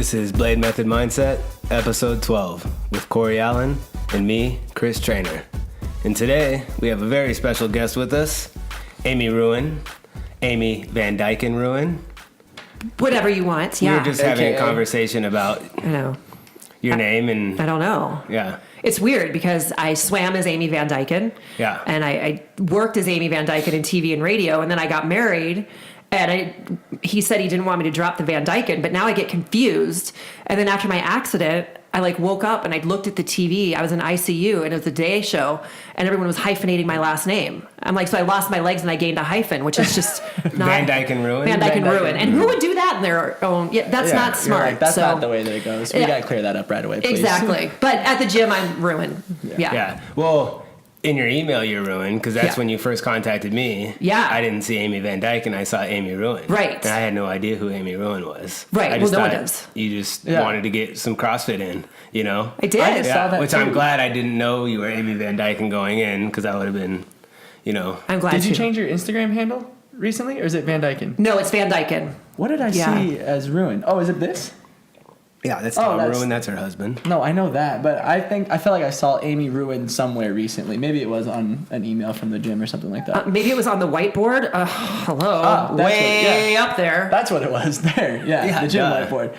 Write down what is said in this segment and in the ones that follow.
This is Blade Method Mindset, episode 12, with Corey Allen and me, Chris Trainer. And today, we have a very special guest with us, Amy Ruin, Amy Van Dyken Ruin. Whatever you want, yeah. We were just having a conversation about your name and... I don't know. Yeah. It's weird because I swam as Amy Van Dyken. Yeah. And I worked as Amy Van Dyken in TV and radio, and then I got married. And he said he didn't want me to drop the Van Dyken, but now I get confused. And then after my accident, I woke up and I looked at the TV. I was in ICU and it was a Day show, and everyone was hyphenating my last name. I'm like, so I lost my legs and I gained a hyphen, which is just not Van Dyken Ruin. Van Dyken Ruin. And who would do that in their own? Yeah, that's not smart. Like, that's not the way that it goes. We gotta clear that up right away, please. Exactly. But at the gym, I'm Ruin. Yeah. Well, in your email, you're Ruin, because that's when you first contacted me. Yeah. I didn't see Amy Van Dyken, I saw Amy Ruin. Right. And I had no idea who Amy Ruin was. Right. I just no one thought does. You just wanted to get some CrossFit in, you know? I did. I just saw that which too. I'm glad I didn't know you were Amy Van Dyken going in, because I would have been, you know. I'm glad Did you too. change your Instagram handle recently, or is it Van Dyken? No, it's Van Dyken. What did I see as Ruin? Oh, is it this? Yeah, that's Tom Ruin, that's her husband. No, I know that, but I feel like I saw Amy Ruin somewhere recently. Maybe it was on an email from the gym or something like that. Maybe it was on the whiteboard. Hello. Way up there. That's what it was there. Yeah, the gym whiteboard.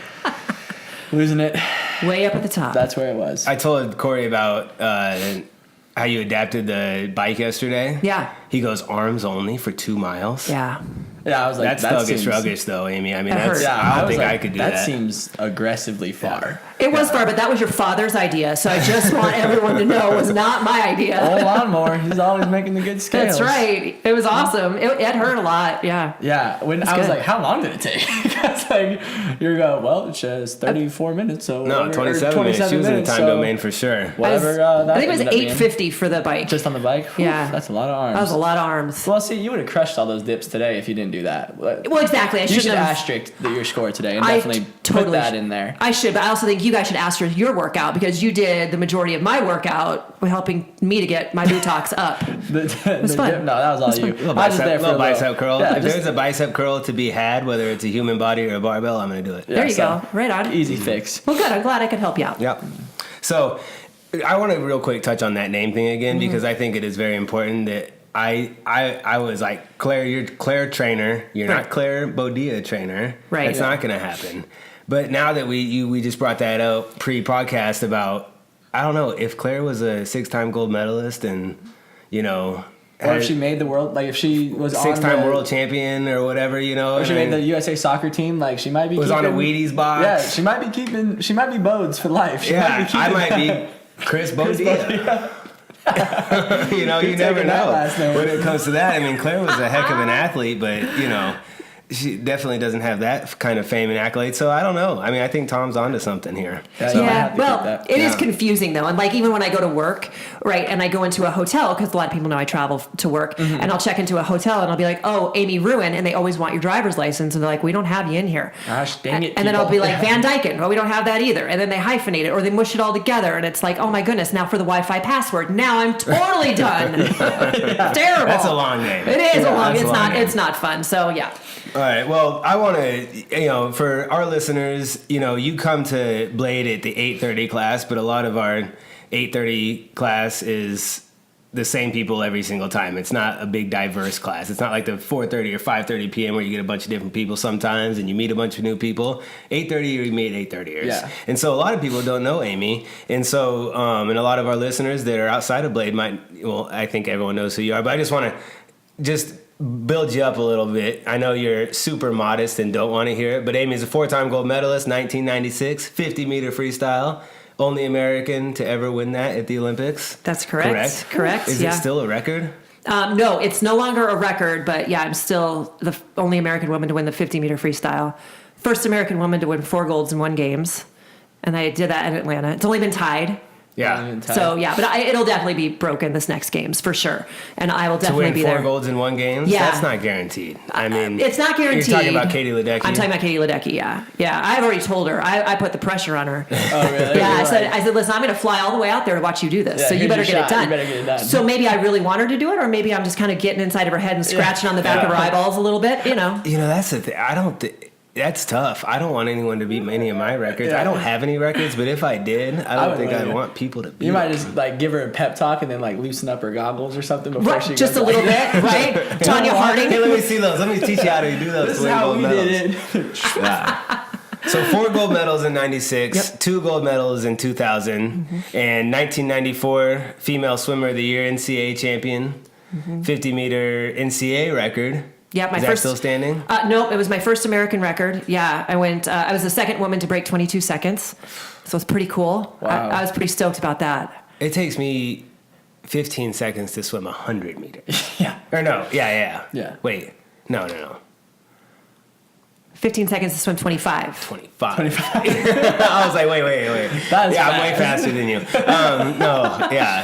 Losing it. Way up at the top. That's where it was. I told Corey about how you adapted the bike yesterday. Yeah. He goes arms only for 2 miles. Yeah. Yeah, I was like, that's thuggish though, Amy. I mean, hurt. I don't think I could do that. That seems aggressively far. It was far, but that was your father's idea. So I just want everyone to know it was not my idea. Hold on more. He's always making the good scales. That's right. It was awesome. It hurt a lot. Yeah. Yeah. When I was like, how long did it take? It's like, you're going, well, it says 34 minutes. So no, 27 minutes. She was in the time domain for sure. Whatever. I think it was 850 for the bike. Just on the bike? Yeah. That's a lot of arms. That was a lot of arms. Well, see, you would have crushed all those dips today if you didn't do that. Well, exactly. You should asterisk your score today and definitely put that in there. I should, but I also think you guys should asterisk your workout because you did the majority of my workout helping me to get my buttocks up. It was fun. No, that was all you. Little bicep curl. Yeah, if there's a bicep curl to be had, whether it's a human body or a barbell, I'm going to do it. There you go. Right on. Easy fix. Well, good. I'm glad I could help you out. Yep. So I want to real quick touch on that name thing again because I think it is very important that I was like, Claire, you're Claire Trainer. You're not Claire Bodia Trainer. Right. It's not going to happen. But now that we just brought that up pre-podcast about, I don't know, if Claire was a 6-time gold medalist and, you know... Or if she made the world, like if she was 6-time world champion or whatever, you know. Or she made the USA soccer team, like she might be on a Wheaties box. Yeah, she might be Bodes for life. I might be Chris Bodia. You know, you never know when it comes to that. I mean, Claire was a heck of an athlete, but, you know, she definitely doesn't have that kind of fame and accolade. So I don't know. I mean, I think Tom's onto something here. Well, it is confusing though. And like even when I go to work, right, and I go into a hotel, because a lot of people know I travel to work, and I'll check into a hotel and I'll be like, oh, Amy Ruin, and they always want your driver's license, and they're like, we don't have you in here. Gosh, dang it. And then I'll be like, Van Dyken, well, we don't have that either. And then they hyphenate it or they mush it all together, and it's like, oh my goodness, now for the Wi-Fi password. Now I'm totally done. Terrible. That's a long name. It is a long. It's not fun. So yeah. All right. Well, I want to, you know, for our listeners, you know, you come to Blade at the 8:30 class, but a lot of our 8:30 class is the same people every single time. It's not a big diverse class. It's not like the 4:30 or 5:30 p.m. where you get a bunch of different people sometimes and you meet a bunch of new people. 8:30, you meet 8:30ers. Yeah. And so a lot of people don't know Amy. And so, and a lot of our listeners that are outside of Blade I think everyone knows who you are, but I just want to build you up a little bit. I know you're super modest and don't want to hear it, but Amy's a 4-time gold medalist, 1996, 50-meter freestyle. Only American to ever win that at the Olympics. That's correct. Correct. Is it still a record? No, it's no longer a record, but yeah, I'm still the only American woman to win the 50-meter freestyle. First American woman to win 4 golds in 1 games. And I did that in Atlanta. It's only been tied. Yeah. So yeah, but it'll definitely be broken this next games for sure, and I will definitely be there. To win 4 golds in 1 game? Yeah, that's not guaranteed. I mean, it's not guaranteed. You're talking about Katie Ledecky. I'm talking about Katie Ledecky. Yeah. I've already told her. I put the pressure on her. Oh really? Yeah. I said, listen, I'm going to fly all the way out there to watch you do this. Yeah, so you better get it done. So maybe I really want her to do it, or maybe I'm just kind of getting inside of her head and scratching on the back of her eyeballs a little bit. You know. You know, that's the thing. That's tough. I don't want anyone to beat any of my records. Yeah. I don't have any records, but if I did, I don't think I'd want people to beat. You might just like give her a pep talk and then like loosen up her goggles or something before Right, she just goes a little bit, right? Tanya Harding. Hey, let me see those. Let me teach you how to do those. This is win how gold we medals. did it. Yeah. So 4 gold medals in 96, Yep. 2 gold medals in 2000, and 1994 female swimmer of the year, NCAA champion, 50 meter NCAA record. Yeah, my Is first. that still standing? Nope, it was my first American record. Yeah, I went. I was the second woman to break 22 seconds, so it's pretty cool. Wow. I was pretty stoked about that. It takes me 15 seconds to swim 100 meters. Yeah. Or no, yeah. Yeah. Wait, no. 15 seconds to swim 25. 25. I was like, wait. That is I'm way fast. faster than you.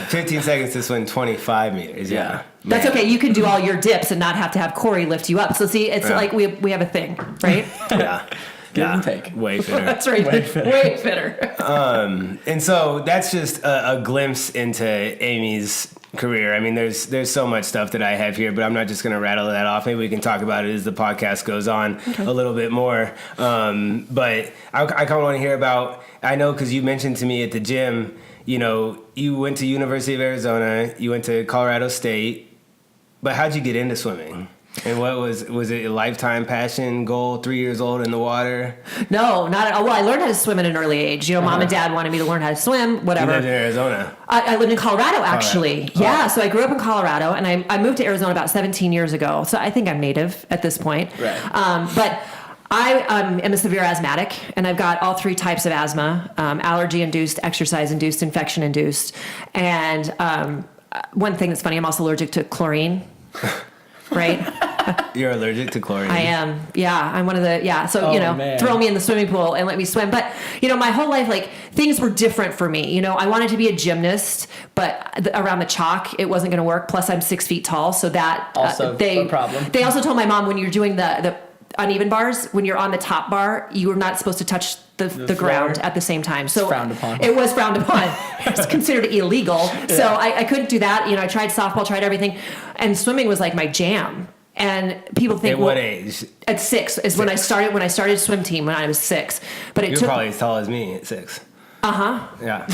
15 seconds to swim 25 meters. Yeah. That's Man. okay. You can do all your dips and not have to have Corey lift you up. So see, it's Yeah. like we have a thing, right? Yeah. Give and take. Way fitter. That's right. Way fitter. And so that's just a glimpse into Amy's career. I mean, there's so much stuff that I have here, but I'm not just going to rattle that off. Maybe we can talk about it as the podcast goes on a little bit more. But I kind of want to hear about, I know because you mentioned to me at the gym, you know, you went to University of Arizona, you went to Colorado State, but how'd you get into swimming? And what was it a lifetime passion goal, 3 years old in the water? No, not at all. Well, I learned how to swim at an early age. You know, mom and dad wanted me to learn how to swim, You whatever. lived in Arizona. I lived in Colorado, actually. Colorado. Yeah, so I grew up in Colorado, and I moved to Arizona about 17 years ago. So I think I'm native at this point. Right. But I am a severe asthmatic, and I've got all 3 types of asthma: allergy-induced, exercise-induced, infection-induced. And one thing that's funny, I'm also allergic to chlorine. Right? You're allergic to chlorine. I am. Yeah. I'm one of the, So, Oh, man. throw me in the swimming pool and let me swim. But, my whole life, like, things were different for me. I wanted to be a gymnast, but around the chalk, it wasn't going to work. Plus, I'm 6 feet tall. So that, Also a problem. They also told my mom when you're doing the uneven bars, when you're on the top bar, you were not supposed to touch the ground floor. at the same time. So Frowned upon. It was frowned upon. It was considered illegal. So I couldn't do that. I tried softball, tried everything. And swimming was like my jam. And people think, At what age? At 6 is when I started swim team when I was 6. But it You're took probably as tall as me at 6. Yeah.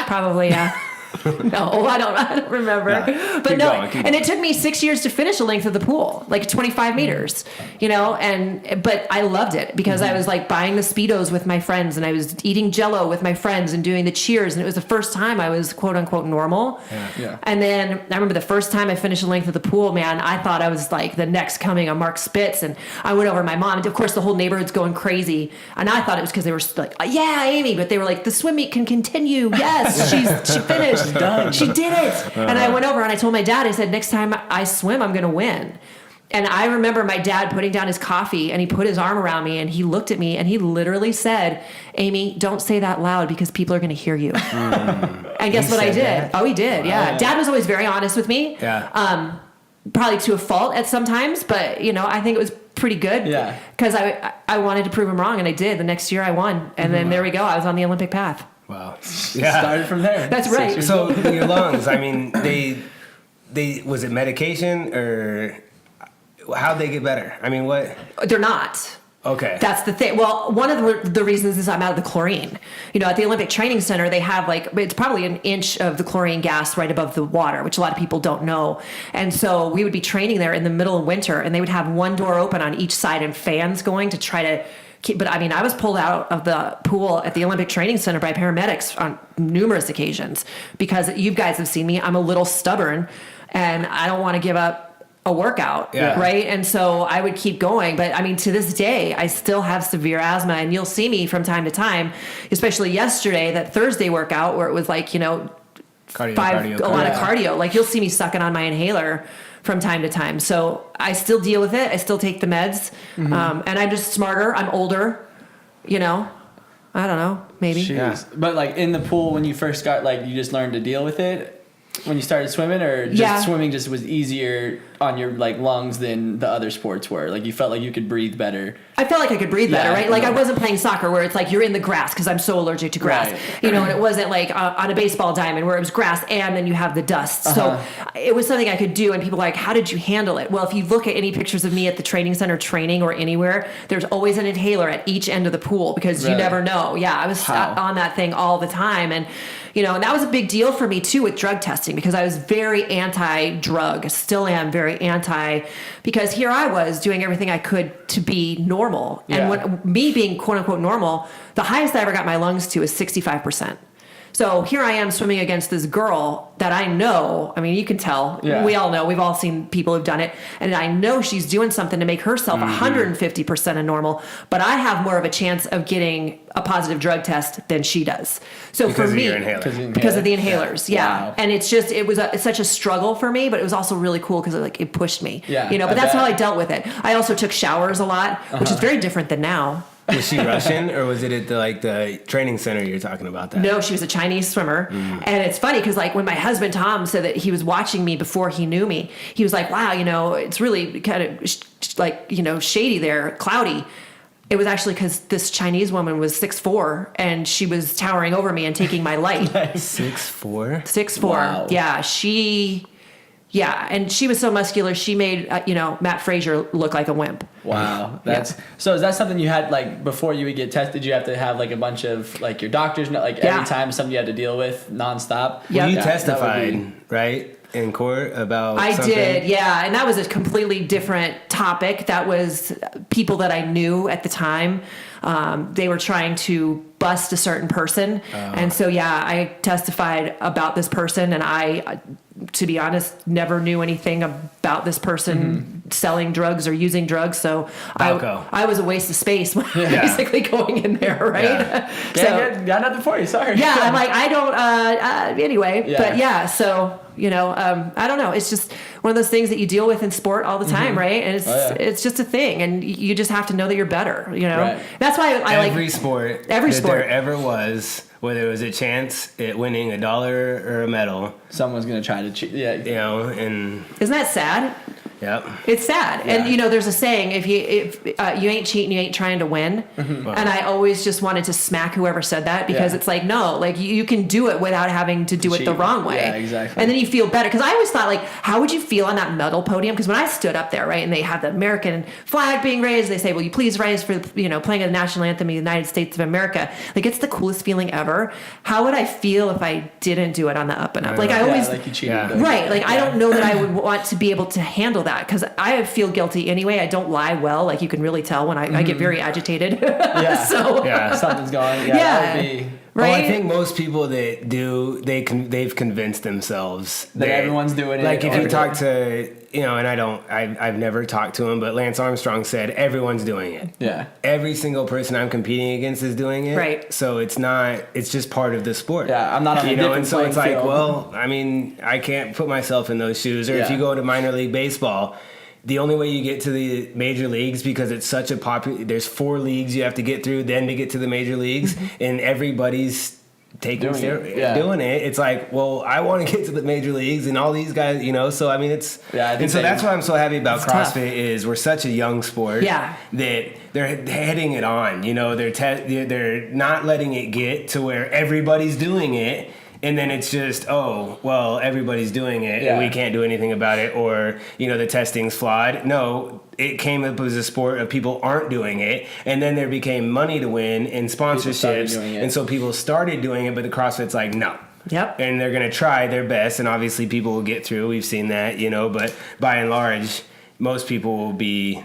probably, yeah. No, I don't remember. Yeah. But Keep no, going, keep and it took me 6 years to finish the length of the pool, like 25 meters, but I loved it because I was like buying the Speedos with my friends and I was eating Jell-O with my friends and doing the cheers. And it was the first time I was quote unquote normal. Yeah. And then I remember the first time I finished the length of the pool, man, I thought I was like the next coming of Mark Spitz. And I went over to my mom, and of course the whole neighborhood's going crazy. And I thought it was because they were like, yeah, Amy, but they were like, the swim meet can continue. Yes, she finished. done. She did it. And I went over and I told my dad, I said, next time I swim, I'm going to win. And I remember my dad putting down his coffee and he put his arm around me and he looked at me and he literally said, Amy, don't say that loud because people are going to hear you. And guess what I did? that? Oh, he did. Yeah. Wow. Dad was always very honest with me. Yeah. Probably to a fault at some times, but I think it was pretty good. Yeah. Because I wanted to prove him wrong and I did. The next year I won. And then there we go. I was on the Olympic path. Wow. Yeah. Started from there. That's right. 6 years So old. your lungs, I mean, they was it medication or how'd they get better? I mean, what? They're not. Okay. That's the thing. Well, one of the reasons is I'm out of the chlorine. At the Olympic Training Center, they have it's probably an inch of the chlorine gas right above the water, which a lot of people don't know. And so we would be training there in the middle of winter, and they would have one door open on each side and fans going to try to keep. But I mean, I was pulled out of the pool at the Olympic Training Center by paramedics on numerous occasions because you guys have seen me. I'm a little stubborn, and I don't want to give up a workout, Yeah. right? And so I would keep going. But I mean, to this day, I still have severe asthma, and you'll see me from time to time, especially yesterday, that Thursday workout where it was like, cardio. a lot of cardio. Like you'll see me sucking on my inhaler from time to time. So I still deal with it. I still take the meds. And I'm just smarter. I'm older, I don't know, maybe. Jeez. Yeah. But like in the pool when you first got, like you just learned to deal with it. when you started swimming, or just Yeah. swimming just was easier on your like lungs than the other sports were? Like you felt like you could breathe better. I felt like I could breathe better, Yeah, right? Like yeah. I wasn't playing soccer where it's like you're in the grass because I'm so allergic to grass, Right. you know, and it wasn't like on a baseball diamond where it was grass and then you have the dust. So it was something I could do, and people are like, how did you handle it? Well, if you look at any pictures of me at the training center training or anywhere, there's always an inhaler at each end of the pool because you Really? never know. Yeah, I was How? on that thing all the time. And, you know, and that was a big deal for me too with drug testing because I was very anti-drug, still am very anti, because here I was doing everything I could to be normal. Yeah. And when me being quote unquote normal, the highest I ever got my lungs to is 65%. So here I am swimming against this girl that I know. I mean, you can tell. Yeah. We all know. We've all seen people who've done it. And I know she's doing something to make herself 150% of normal. But I have more of a chance of getting a positive drug test than she does. So Because for of me, your inhaler. because of the inhalers, yeah. Wow. And it's just, it was such a struggle for me, but it was also really cool because it pushed me. Yeah, you know, but I that's bet. how I dealt with it. I also took showers a lot, which is very different than now. Was she Russian, or was it at the training center you're talking about that? No, she was a Chinese swimmer. And it's funny because like when my husband Tom said that he was watching me before he knew me, he was like, wow, you know, it's really kind of like, you know, shady there, cloudy. It was actually because this Chinese woman was 6'4" and she was towering over me and taking my light. 6'4"? 6'4". Wow. Yeah. And she was so muscular. She made, you know, Matt Frazier look like a wimp. Wow, so. Is that something you had like before you would get tested? You have to have like a bunch of like your doctors know, like Yeah. every time something you had to deal with nonstop. Yeah. Well, you Yeah, testified, right, in court about I something? did, yeah. And that was a completely different topic. That was people that I knew at the time. They were trying to bust a certain person. And so, yeah, I testified about this person. And I, to be honest, never knew anything about this person selling drugs or using drugs. So I was a waste of space when basically going in there, right? Yeah. Got nothing for you. Sorry. Yeah, I'm like, I don't, anyway, Yeah. but yeah, so, you know, I don't know. It's just one of those things that you deal with in sport all the time, right? And it's just a thing, and you just have to know that you're better, you know? Right. That's why I like Every sport every that sport. there ever was, whether it was a chance at winning $1 or a medal, Someone's gonna try to cheat. Yeah. you know, and Isn't that sad? yep. It's sad. Yeah. And, you know, there's a saying, if you ain't cheating, you ain't trying to win. And I always just wanted to smack whoever said that because Yeah. it's like, no, like you can do it without having to do it the Cheat. wrong way. Yeah, exactly. And then you feel better. Because I always thought, like, how would you feel on that medal podium? Because when I stood up there, right, and they have the American flag being raised, they say, will you please rise for, you know, playing the national anthem of the United States of America. Like, it's the coolest feeling ever. How would I feel if I didn't do it on the up and up? Like, I always... like you cheated. Yeah. Right. Like, I don't know that I would want to be able to handle that because I feel guilty anyway. I don't lie well. Like, you can really tell when I get very agitated. Yeah. So, Yeah. Something's going. Yeah. Yeah. That would be. right. Well, I think most people that do, they've convinced themselves That everyone's doing it, Like if or you that- talk to, you know, and I've never talked to him, but Lance Armstrong said everyone's doing it. Yeah. Every single person I'm competing against is doing it. Right. So it's just part of the sport. Yeah, I'm not on a you know, different and so it's like, playing field. well, I mean, I can't put myself in those shoes. Or if Yeah. you go to minor league baseball, the only way you get to the major leagues, because it's such a popular, there's 4 leagues you have to get through then to get to the major leagues, and everybody's taking Doing it, steroids, yeah. doing it. It's like, well, I want to get to the major leagues, and all these guys, you know. So I mean, it's Yeah, I think and so they- that's why I'm so happy about It's tough. CrossFit is we're such a young sport. Yeah. That they're heading it on. You know, they're not letting it get to where everybody's doing it. And then it's just, oh, well, everybody's doing it Yeah. and we can't do anything about it, or, you know, the testing's flawed. No, it came up as a sport of people aren't doing it. And then there became money to win and started sponsorships. doing it. And so people started doing it, but the CrossFit's like, no. Yep. And they're going to try their best. And obviously people will get through. We've seen that, you know, but by and large, most people will be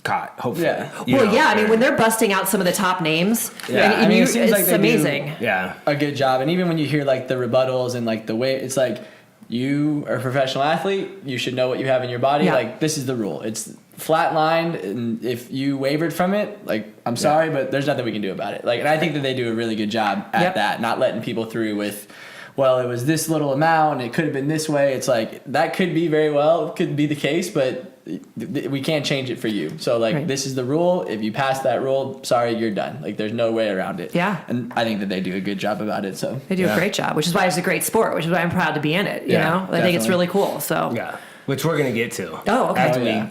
caught, hopefully. Yeah. You Well, know, yeah. I mean, or- when they're busting out some of the top names, Yeah, and I mean, it you, seems like it's they do- amazing. Yeah. A good job. And even when you hear like the rebuttals and like the way it's like you are a professional athlete, you should know what you have in your body. Yeah. Like this is the rule. It's flatlined, and if you wavered from it, like I'm sorry, but there's nothing we can do about it. Like, and I think that they do a really good job at Yep. that, not letting people through with, well, it was this little amount, and it could have been this way. It's like that could be very well could be the case, but we can't change it for you. So like Right. this is the rule. If you pass that rule, sorry, you're done. Like there's no way around it. Yeah. And I think that they do a good job about it. So They do a great job, which is why it's a great sport, which is why I'm proud to be in it. You Yeah, know, I think it's definitely. really cool. So Yeah, which we're gonna get to. Oh, okay. After Oh, yeah.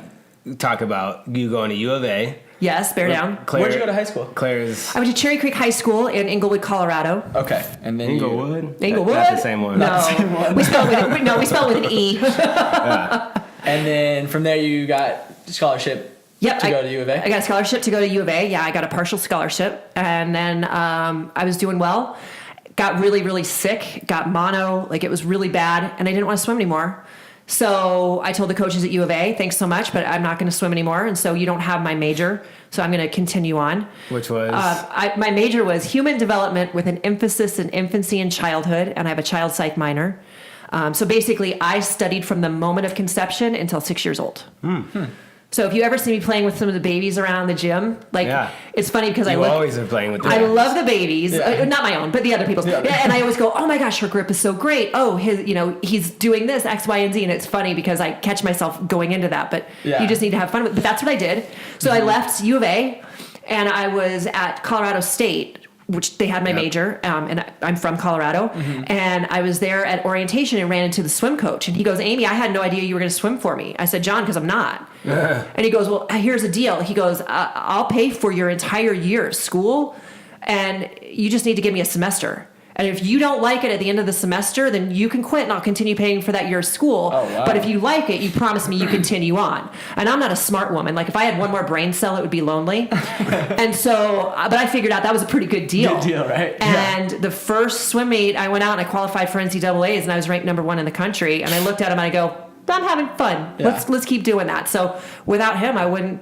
we talk about you going to U of A. yes, bear down. Claire, Where'd you go to high school? Claire's I went to Cherry Creek High School in Inglewood, Colorado. Okay. And then Inglewood. Inglewood? Not the same one. No, we spelled with an E. And then from there you got scholarship Yep, to go to U of A? I got a scholarship to go to U of A. Yeah, I got a partial scholarship, and then I was doing well. Got really, really sick. Got mono, like it was really bad, and I didn't want to swim anymore. So I told the coaches at U of A, "Thanks so much, but I'm not going to swim anymore." And so you don't have my major, so I'm going to continue on. Which was My major was human development with an emphasis in infancy and childhood, and I have a child psych minor. So basically, I studied from the moment of conception until 6 years old. So if you ever see me playing with some of the babies around the gym, like Yeah. it's funny because you always are playing with the I babies. love the babies, not my own, but the other people's. Yeah. Yeah, and I always go, "Oh my gosh, her grip is so great. Oh, he's doing this X, Y, and Z." And it's funny because I catch myself going into that, but Yeah. you just need to have fun with it. But that's what I did. So I left U of A, and I was at Colorado State, which they had my major, and I'm from Colorado. And I was there at orientation and ran into the swim coach. And he goes, "Amy, I had no idea you were going to swim for me." I said, "John, because I'm not." And he goes, "Well, here's the deal." He goes, "I'll pay for your entire year of school, and you just need to give me a semester. And if you don't like it at the end of the semester, then you can quit and I'll continue paying for that year of school. Oh, wow. But if you like it, you promise me you continue on." And I'm not a smart woman. Like if I had one more brain cell, it would be lonely. And so, but I figured out that was a pretty good deal. Good deal, right? And the first swim meet, I went out and I qualified for NCAAs and I was ranked number 1 in the country. And I looked at him and I go, "I'm having fun. Yeah. Let's keep doing that." So without him, I wouldn't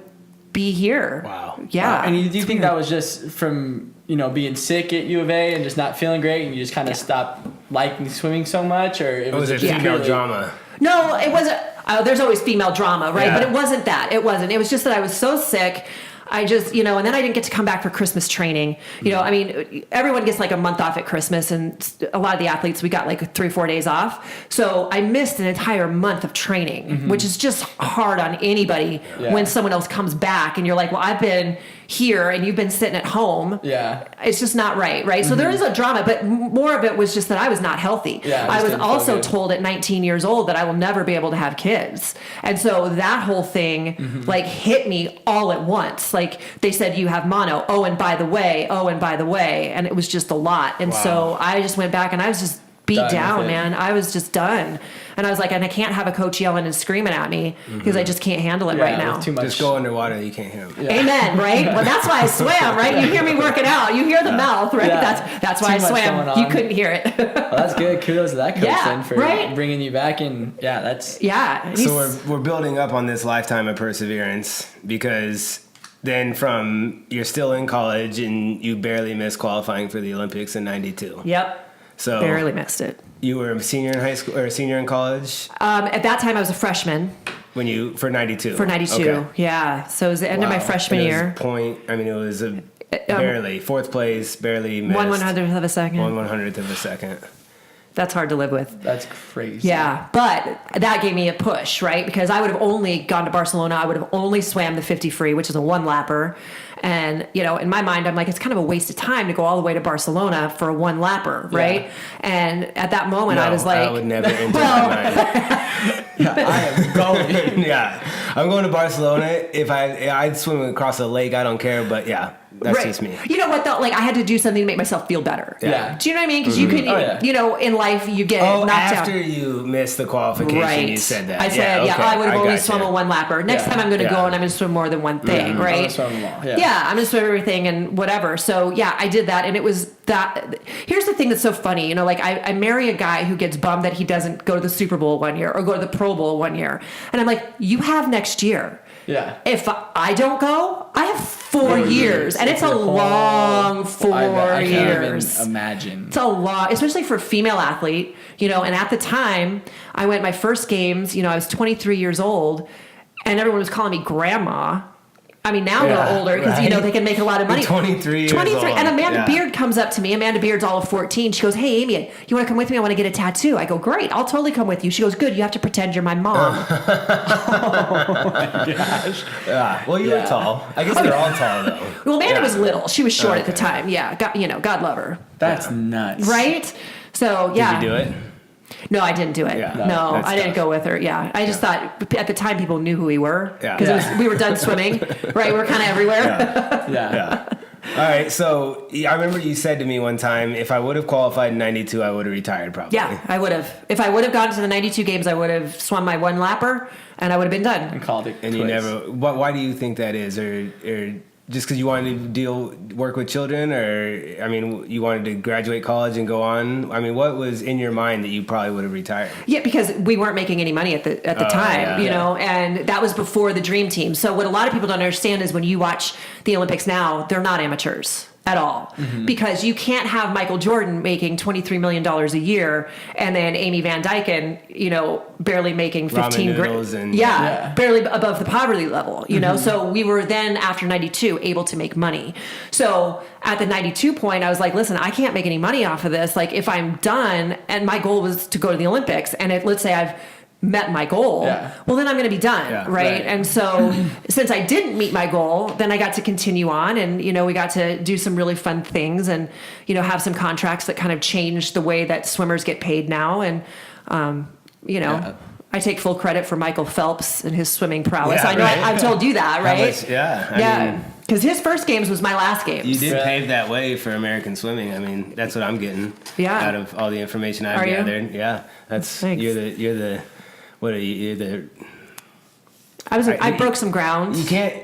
be here. Wow. Yeah. And do you think that was just from, being sick at U of A and just not feeling great and you just kind of stopped liking swimming so much, or It was a just female purely- drama. No, it wasn't. There's always female drama, right? Yeah. But it wasn't that. It wasn't. It was just that I was so sick. I just, and then I didn't get to come back for Christmas training. I mean, everyone gets like a month off at Christmas, and a lot of the athletes, we got like 3-4 days off. So I missed an entire month of training, which is just hard on anybody when someone else comes back and you're like, "Well, I've been here and you've been sitting at home." Yeah. It's just not right? So there is a drama, but more of it was just that I was not healthy. Yeah, I just was didn't feel also good. told at 19 years old that I will never be able to have kids. And so that whole thing like hit me all at once. Like they said, "You have mono. Oh, and by the way, and it was just a lot. And so I just went back and I was just beat Done with down, it. man. I was just done. And I was like, and I can't have a coach yelling and screaming at me because I just can't handle it right now. Too much. Just go underwater, you can't hear them. Amen, right? Well, that's why I swam, right? You hear me working out. You hear the mouth, right? Yeah. That's why I Too much swam. going on. You couldn't hear it. Well, that's good. Kudos to that coach Yeah, then for right? bringing you back. And yeah, that's Yeah. and So he's- we're building up on this lifetime of perseverance because then from you're still in college and you barely missed qualifying for the Olympics in '92. Yep. So Barely missed it. you were a senior in high school or a senior in college At that time, I was a freshman when you for '92. for 92. Okay. Yeah. So it was the end of my Wow. freshman And it was year. it was a barely fourth place, barely missed. 1/100th of a second. 1/100th of a second. That's hard to live with. that's crazy. Yeah, but that gave me a push, right? Because I would have only gone to Barcelona. I would have only swam the 50 free, which is a 1-lapper. And, in my mind, I'm like, it's kind of a waste of time to go all the way to Barcelona for a 1-lapper, right? And at that moment, I was like, I would never enter my mind. I am going. Yeah, I'm going to Barcelona. If I'd swim across a lake, I don't care. But yeah, that's right. just me. You know what though? Like I had to do something to make myself feel better. Yeah. Do you know what I mean? Because you could, Oh, yeah. in life you get Oh, knocked after out. you missed the qualification, Right. you said that. I said, okay, I would have only gotcha. swum a 1-lapper. Next Yeah. time I'm going to go Yeah. and I'm going to swim more than one thing, I'm right? gonna swim them all. Yeah, I'm going to swim everything and whatever. So yeah, I did that. And it was that. Here's the thing that's so funny. Like I marry a guy who gets bummed that he doesn't go to the Super Bowl one year or go to the Pro Bowl one year. And I'm like, you have next year. Yeah. If I don't go, I have 4 years. And it's a long 4 I can't years. even imagine. It's a lot, especially for a female athlete, and at the time I went my first games, I was 23 years old and everyone was calling me grandma. I mean, now they're older because, you know, they can make a lot of money. 23 years 23. old. And Amanda Beard comes up to me. Amanda Beard's all of 14. She goes, hey, Amy, you want to come with me? I want to get a tattoo. I go, great. I'll totally come with you. She goes, good. You have to pretend you're my mom. Oh, my gosh. Yeah. Well, you were tall. I guess they're all tall, though. Well, Amanda was little. She was short at the Okay. time. Yeah. God love her. That's nuts. Right? So, yeah. Did you do it? No, I didn't do it. Yeah. No, That's I didn't tough. go with her. Yeah. I just thought at the time people knew who we were. Yeah. Because we were done swimming. Right? We were kind of everywhere. Yeah. All right. So I remember you said to me one time, if I would have qualified in 92, I would have retired probably. Yeah, I would have. If I would have gone to the 92 games, I would have swum my one lapper and I would have been done. And called it And you never, why do you think that is? Or just because you wanted to work with children, or, I mean, you wanted to graduate college and go on? I mean, what was in your mind that you probably would have retired? Yeah, because we weren't making any money at the time, yeah. you know, and that was before the Dream Team. So what a lot of people don't understand is when you watch the Olympics now, they're not amateurs at all, because you can't have Michael Jordan making $23 million a year and then Amy Van Dyken, you know, barely making 15 noodles grand. and- Yeah, barely above the poverty level, you know. So we were then after 92 able to make money. So at the 92 point, I was like, listen, I can't make any money off of this. Like if I'm done, and my goal was to go to the Olympics, and let's say I've met my goal, well, then I'm going to be done, Yeah, right? And so since I didn't meet my goal, then I got to continue on, and, you know, we got to do some really fun things and, you know, have some contracts that kind of changed the way that swimmers get paid now. And, you know, I take full credit for Michael Phelps and his swimming prowess. Yeah, I know right. I've told you that, right? I mean, Because his first games was my last games. you did Right. pave that way for American swimming. I mean, that's what I'm getting out of all the information I've Are you? gathered. Yeah, that's Thanks. you're the what are you? You're the I broke some ground. you can't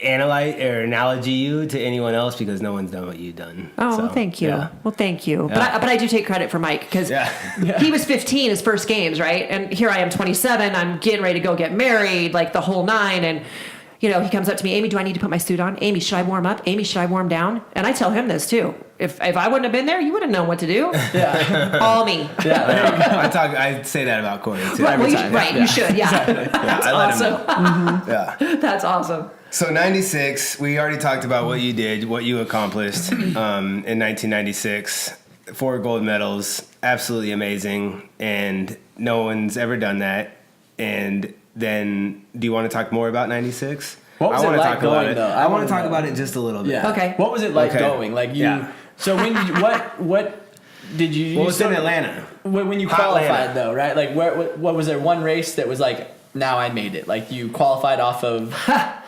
analyze or analogy you to anyone else because no one's done what you've done. Oh, So, well, thank you. yeah. Well, thank you. Yeah. But I do take credit for Mike because he was 15 his first games, right? And here I am 27. I'm getting ready to go get married, like the whole nine. And, you know, he comes up to me, Amy, do I need to put my suit on? Amy, should I warm up? Amy, should I warm down? And I tell him this too. If I wouldn't have been there, you wouldn't know what to do. Yeah. All me. Yeah. I say that about Corey too. Right, well, time. you should. Yeah. Yeah, I let him know. Yeah. That's awesome. So 96, we already talked about what you did, what you accomplished in 1996. 4 gold medals, absolutely amazing, and no one's ever done that. And then, do you want to talk more about 96? What was I it wanna like talk about going, it. though? I want wanna to talk know. about it just a little bit. Yeah. Okay. What was it like Okay. going? Like you. Yeah. So when did you, what did you? Well, it's in sort of- Atlanta. When you Hot qualified Atlanta. though, right? Like what was there one race that was like, now I made it? Like you qualified off of.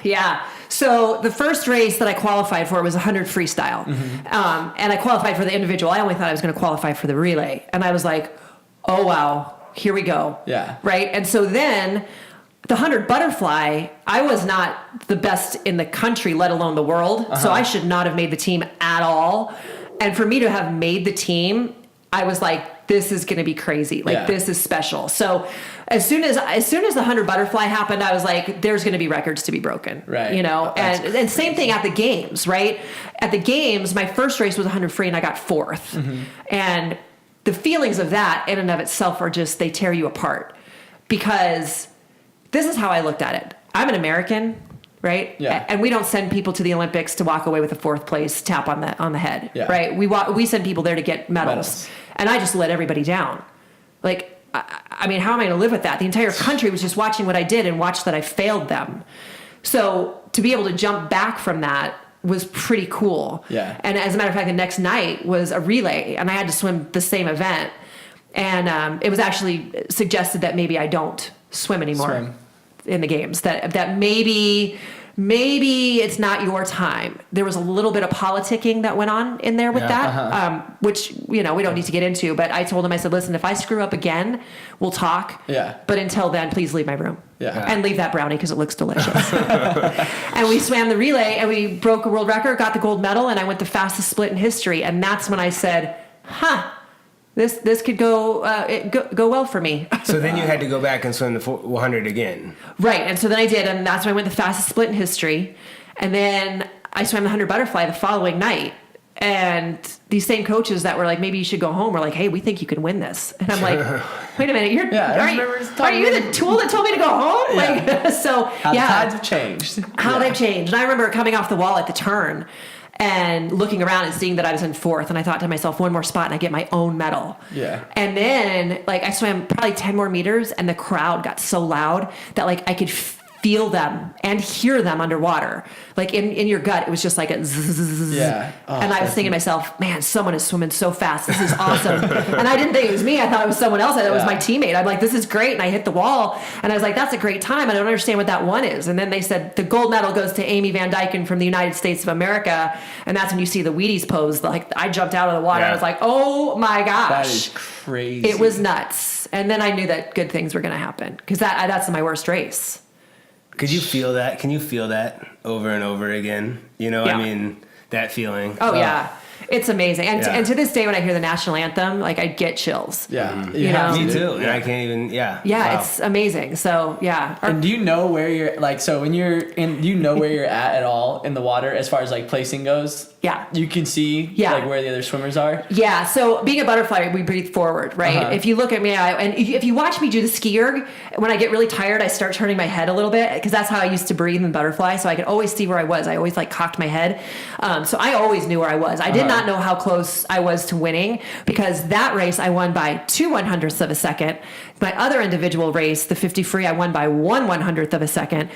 Yeah. So the first race that I qualified for was 100 freestyle. And I qualified for the individual. I only thought I was going to qualify for the relay. And I was like, oh, wow, here we go. Yeah. Right. And so then the 100 butterfly, I was not the best in the country, let alone the world. So I should not have made the team at all. And for me to have made the team, I was like, this is going to be crazy. Like, this is special. So as soon as the 100 butterfly happened, I was like, there's going to be records to be broken. Right. You know, and same thing at the games, right? At the games, my first race was 100 free and I got 4th. And the feelings of that in and of itself are just, they tear you apart, because this is how I looked at it. I'm an American, right? Yeah. And we don't send people to the Olympics to walk away with a 4th place tap on the head, Yeah. right? We send people there to get medals. Medals. And I just let everybody down. Like, I mean, how am I going to live with that? The entire country was just watching what I did and watched that I failed them. So to be able to jump back from that was pretty cool. Yeah. And as a matter of fact, the next night was a relay, and I had to swim the same event. And it was actually suggested that maybe I don't swim anymore in the games. That maybe it's not your time. There was a little bit of politicking that went on in there with that, which, you know, we don't need to get into. But I told him, I said, listen, if I screw up again, we'll talk. Yeah. But until then, please leave my room. Yeah. And leave that brownie because it looks delicious. And we swam the relay and we broke a world record, got the gold medal, and I went the fastest split in history. And that's when I said, this could go well for me. So then you had to go back and swim the 100 again. Right. And so then I did, and that's when I went the fastest split in history. And then I swam the 100 butterfly the following night. And these same coaches that were like, maybe you should go home, were like, hey, we think you can win this. And I'm like, wait a minute, are you the tool that told me to go home? Yeah. Like, so How the tides have changed. How they've changed. And I remember coming off the wall at the turn and looking around and seeing that I was in fourth. And I thought to myself, one more spot and I get my own medal. Yeah. And then like I swam probably 10 more meters and the crowd got so loud that like I could feel them and hear them underwater. Like in your gut, it was just like a zzz. Yeah. Oh, and I was thinking to myself, man, someone is swimming so fast. This is awesome. And I didn't think it was me. I thought it was someone else. I thought it was my teammate. I'm like, this is great. And I hit the wall and I was like, that's a great time. I don't understand what that one is. And then they said the gold medal goes to Amy Van Dyken from the United States of America. And that's when you see the Wheaties pose. Like I jumped out of the water. Yeah. I was like, oh my gosh. That is crazy. It was nuts. And then I knew that good things were going to happen because that's my worst race. Could you feel that? Can you feel that over and over again? You know, Yeah. I mean, that feeling. Oh, yeah. It's amazing. And, Yeah. and to this day, when I hear the national anthem, like I get chills. Yeah. You know? Me too. And I can't even, Yeah, Wow. it's amazing. So, yeah. And do you know where you're like? So when you're in, do you know where you're at all in the water as far as like placing goes? Yeah. You can see like where the other swimmers are. Yeah, so being a butterfly, we breathe forward, right? Uh-huh. If you look at me, and if you watch me do the ski erg, when I get really tired, I start turning my head a little bit because that's how I used to breathe in butterfly. So I could always see where I was. I always like cocked my head. So I always knew where I was. I did not know how close I was to winning because that race I won by 2/100ths of a second. My other individual race, the 50 free, I won by 1/100th of a second.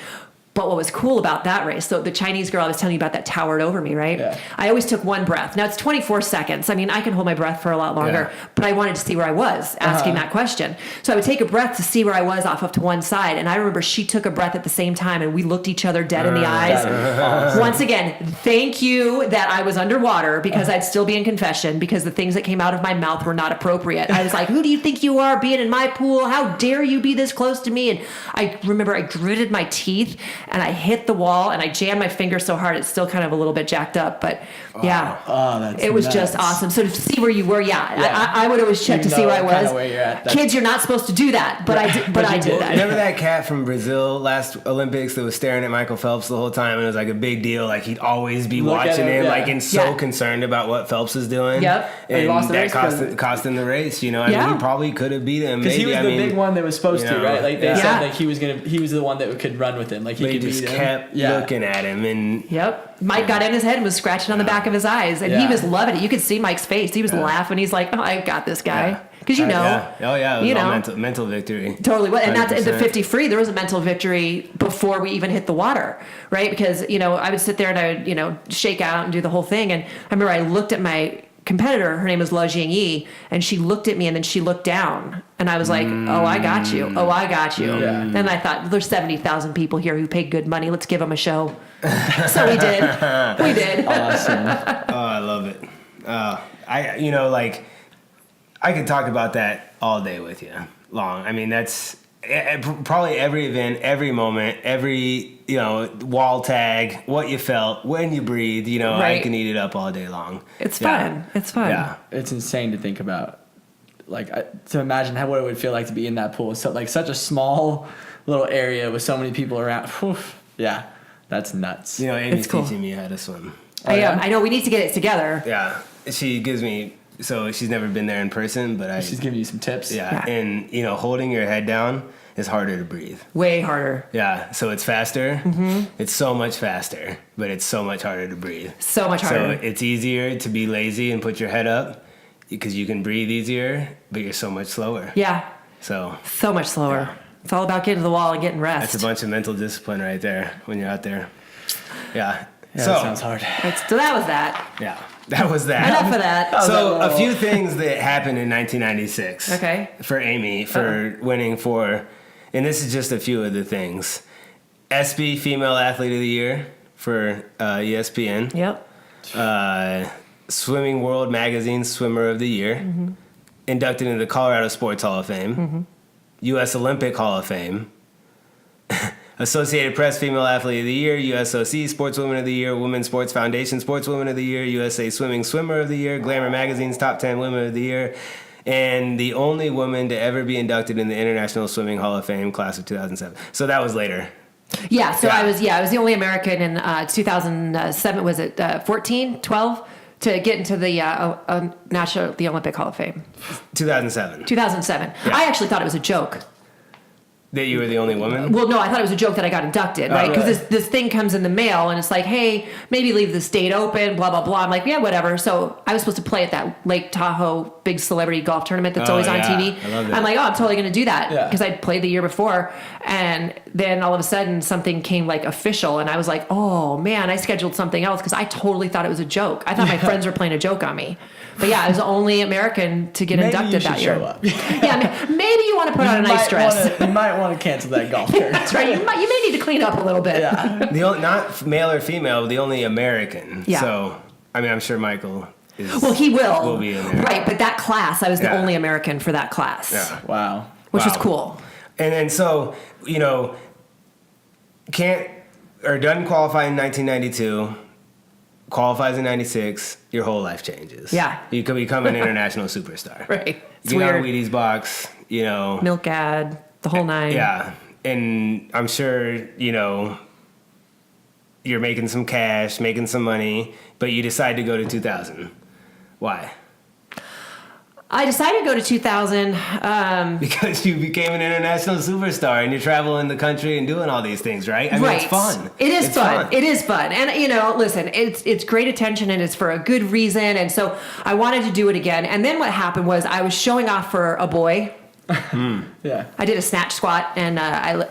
But what was cool about that race, so the Chinese girl I was telling you about that towered over me, right? Yeah. I always took one breath. Now it's 24 seconds. I mean, I can hold my breath for a lot longer, but I wanted to see where I was asking that question. So I would take a breath to see where I was off to one side. And I remember she took a breath at the same time and we looked each other dead in the eyes. Once again, thank you that I was underwater because I'd still be in confession because the things that came out of my mouth were not appropriate. I was like, who do you think you are being in my pool? How dare you be this close to me? And I remember I gritted my teeth and I hit the wall and I jammed my finger so hard it's still kind of a little bit jacked up. But it was just awesome. So to see where you were, I would always check to see where I was. Where you're at. Kids, you're not supposed to do that, but I did. But I did that. Remember that cat from Brazil last Olympics that was staring at Michael Phelps the whole time and it was like a big deal. Like he'd always be watching him, like and so concerned about what Phelps is doing. Yep. And lost the race cost him the race. You know, I mean, he probably could have beat him. Because he was the big one that was supposed to, right? Like they said, like he was the one that could run with him. Like he could just beat him. kept looking at him and Mike got in his head and was scratching on the back of his eyes and he was loving it. You could see Mike's face. He was laughing. He's like, oh, I got this guy. Because it was all mental victory. Totally. And that's in the 100%. 50 free. There was a mental victory before we even hit the water, right? Because, I would sit there and I would, shake out and do the whole thing. And I remember I looked at my competitor, her name was La Jingyi, and she looked at me and then she looked down. And I was like, oh, I got you. Oh, I got you. Yeah. And I thought, there's 70,000 people here who paid good money. Let's give them a show. So we did. We did. Awesome. Oh, I love it. I could talk about that all day with you long. I mean, that's probably every event, every moment, every, wall tag, what you felt, when you breathed, I can eat it up all day long. It's fun. It's fun. Yeah. It's insane to think about. To imagine what it would feel like to be in that pool. So such a small little area with so many people around. Whew. Yeah, that's nuts. Amy's cool. teaching me how to swim. I am. I know we need to get it together. Yeah. She gives me, so she's never been there in person, but she's giving you some tips. Yeah. And, holding your head down is harder to breathe. Way harder. Yeah. So it's faster. Mm-hmm. It's so much faster, but it's so much harder to breathe. So much harder. So it's easier to be lazy and put your head up because you can breathe easier, but you're so much slower. Yeah. So much slower. Yeah. It's all about getting to the wall and getting rest. That's a bunch of mental discipline right there when you're out there. Yeah. Yeah, so that sounds hard. So that was that. Yeah. That was that. Enough of that. So a few things that happened in 1996. Okay. For Amy for winning and this is just a few of the things. ESPY Female Athlete of the Year for ESPN. Yep. Swimming World Magazine Swimmer of the Year. Mm-hmm. Inducted into the Colorado Sports Hall of Fame. Mm-hmm. U.S. Olympic Hall of Fame. Associated Press Female Athlete of the Year, USOC Sportswoman of the Year, Women's Sports Foundation Sportswoman of the Year, USA Swimming Swimmer of the Year, Glamour Magazine's Top 10 Women of the Year, and the only woman to ever be inducted in the International Swimming Hall of Fame class of 2007. So that was later. Yeah, so I was the only American in 2007. Was it 14, 12? to get into the Olympic Hall of Fame. 2007. 2007. Yeah. I actually thought it was a joke. That you were the only woman? Well, no, I thought it was a joke that I got inducted, right? Because really? this thing comes in the mail and it's like, hey, maybe leave this date open, blah, blah, blah. I'm like, yeah, whatever. So I was supposed to play at that Lake Tahoe big celebrity golf tournament that's always on TV. I love that. I'm like, oh, I'm totally going to do that Yeah. because I'd played the year before. And then all of a sudden something came like official and I was like, oh man, I scheduled something else because I totally thought it was a joke. I thought my friends were playing a joke on me. But yeah, I was the only American to get Maybe inducted you should that year. show up. Yeah, maybe you want to put on a nice dress. You might want to cancel that golf tournament. That's right. You may need to clean up a little bit. Yeah. Not male or female, the only American. Yeah. So, I mean, I'm sure Michael is. Well, he will be in there. Right, but that class, I was the Yeah. only American for that class. Yeah. Wow. Which was Wow. cool. And then so, doesn't qualify in 1992, qualifies in 96, your whole life changes. Yeah. You could become an international superstar. Right. It's Get on weird. Wheaties box, Milk ad, the whole nine. Yeah. And I'm sure, you're making some cash, making some money, but you decide to go to 2000. Why? I decided to go to 2000. Because you became an international superstar and you're traveling the country and doing all these things, right? I mean, right. it's fun. It is It's fun. It is fun. And, listen, it's great attention and it's for a good reason. And so I wanted to do it again. And then what happened was I was showing off for a boy. Yeah. I did a snatch squat and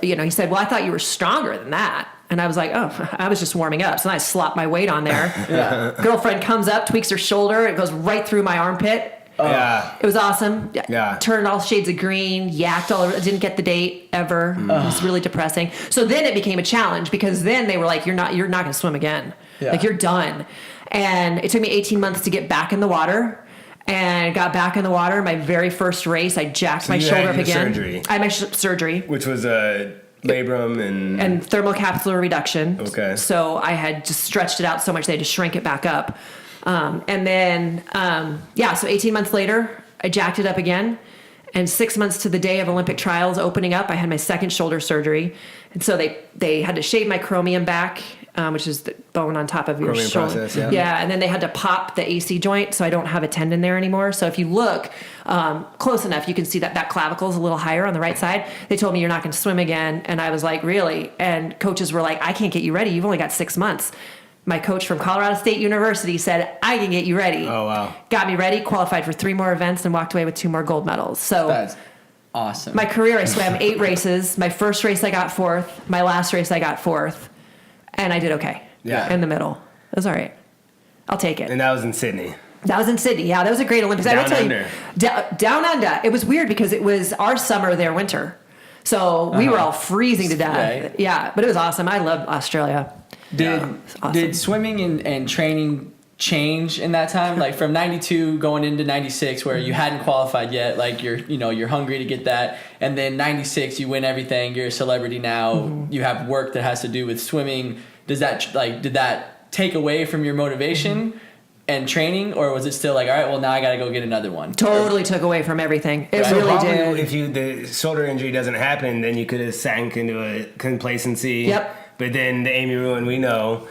he said, well, I thought you were stronger than that. And I was like, oh, I was just warming up. So then I slopped my weight on there. Yeah. Girlfriend comes up, tweaks her shoulder. It goes right through my armpit. Yeah. It was awesome. Yeah. Turned all shades of green, yacked all over. Didn't get the date ever. It was really depressing. So then it became a challenge because then they were like, you're not going to swim again. Yeah. Like you're done. And it took me 18 months to get back in the water. And got back in the water. My very first race, I jacked my you shoulder had up your again. surgery. I had my surgery. Which was a labrum And thermocapsular reduction. Okay. So I had just stretched it out so much they had to shrink it back up. And then, so 18 months later, I jacked it up again. And 6 months to the day of Olympic trials opening up, I had my second shoulder surgery. And so they had to shave my chromium back, which is the bone on top of your Chromium shoulder. process, yeah. Yeah, and then they had to pop the AC joint, so I don't have a tendon there anymore. So if you look close enough, you can see that clavicle is a little higher on the right side. They told me you're not going to swim again, and I was like, really? And coaches were like, I can't get you ready. You've only got 6 months. My coach from Colorado State University said, I can get you ready. Oh, wow. Got me ready, qualified for 3 more events, and walked away with 2 more gold medals. So That's awesome. my career, I swam 8 races. My first race, I got 4th. My last race, I got 4th. And I did okay. Yeah. In the middle. It was all right. I'll take it. And that was in Sydney. That was in Sydney. Yeah, that was a great Olympics. I will Down tell under. you, down under. It was weird because it was our summer, their winter. So we were all freezing to death. Right. Yeah, but it was awesome. I love Australia. Did swimming and training change in that time? Like from 92 going into 96 where you hadn't qualified yet, like you're hungry to get that. And then 96 you win everything, you're a celebrity now. You have work that has to do with swimming. Did that take away from your motivation and training, or was it still like, all right, well now I got to go get another one? Totally took away from everything. It So really probably did. if the shoulder injury doesn't happen, then you could have sank into a complacency. Yep. But then the Amy Ruin we know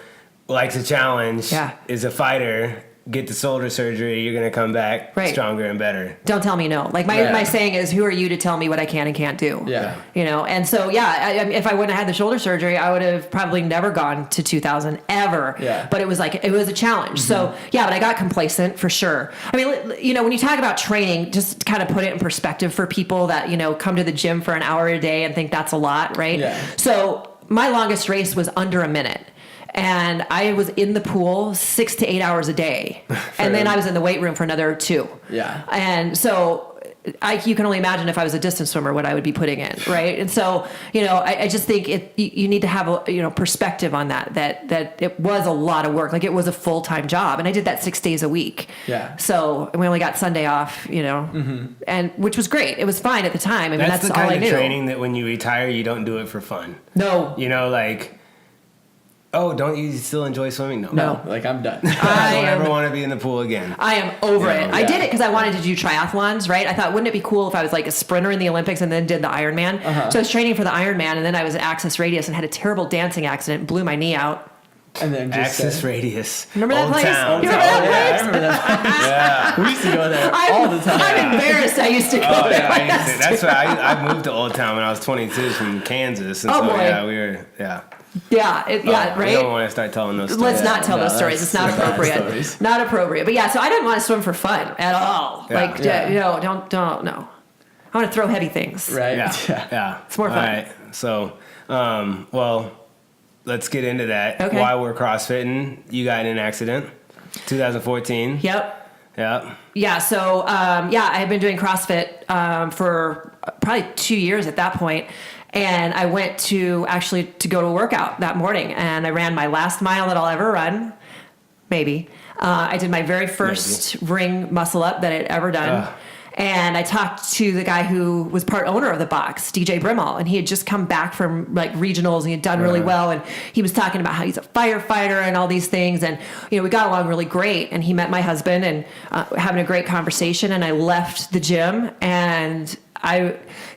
likes a challenge. Yeah. Is a fighter. Get the shoulder surgery. You're gonna come back Right. stronger and better. Don't tell me no. Like my saying is, who are you to tell me what I can and can't do? Yeah. And so, if I wouldn't have had the shoulder surgery, I would have probably never gone to 2000 ever. Yeah. But it was a challenge. So, but I got complacent for sure. I mean, when you talk about training, just kind of put it in perspective for people that, come to the gym for an hour a day and think that's a lot, right? Yeah. So my longest race was under a minute. And I was in the pool 6 to 8 hours a day. And then I was in the weight room for another 2. Yeah. And so you can only imagine if I was a distance swimmer what I would be putting in, right? And so, I just think you need to have a perspective on that it was a lot of work. Like it was a full-time job, and I did that 6 days a week. Yeah. So we only got Sunday off, and which was great. It was fine at the time. I mean, that's the all I kind knew. of training that when you retire, you don't do it for fun. No. Oh, don't you still enjoy swimming? No. Like I'm done. I don't ever want to be in the pool again. I am over it. I Yeah. did it because I wanted to do triathlons, right? I thought, wouldn't it be cool if I was like a sprinter in the Olympics and then did the Ironman? So I was training for the Ironman, and then I was at Access Radius and had a terrible dancing accident, blew my knee out. And then just Access Radius. Remember that Old place? Town. You remember that place? Yeah, I remember that. Yeah. We used to go there all the time. I'm embarrassed. I used to go Oh, there. yeah, that's why I moved to Old Town when I was 22 from Kansas. And Oh, so, boy. yeah, we were, yeah. Yeah, We right? don't want to start telling those stories. Let's not tell no, those stories. that's It's not bad appropriate. stories. Not appropriate. But yeah, so I didn't want to swim for fun at all. Yeah. Like, Yeah. don't, no. I want to throw heavy things. Right? Yeah. It's more fun. All right. So, well, let's get into that. Okay. While we're CrossFitting, you got in an accident, 2014. Yep. Yeah. Yeah. So, I had been doing CrossFit for probably 2 years at that point. And I went to go to a workout that morning, and I ran my last mile that I'll ever run. Maybe. I did my very first ring muscle up that I'd ever done. And I talked to the guy who was part owner of the box, DJ Brimall, and he had just come back from like regionals and he had done really well. And he was talking about how he's a firefighter and all these things. And, we got along really great. And he met my husband and having a great conversation. And I left the gym, and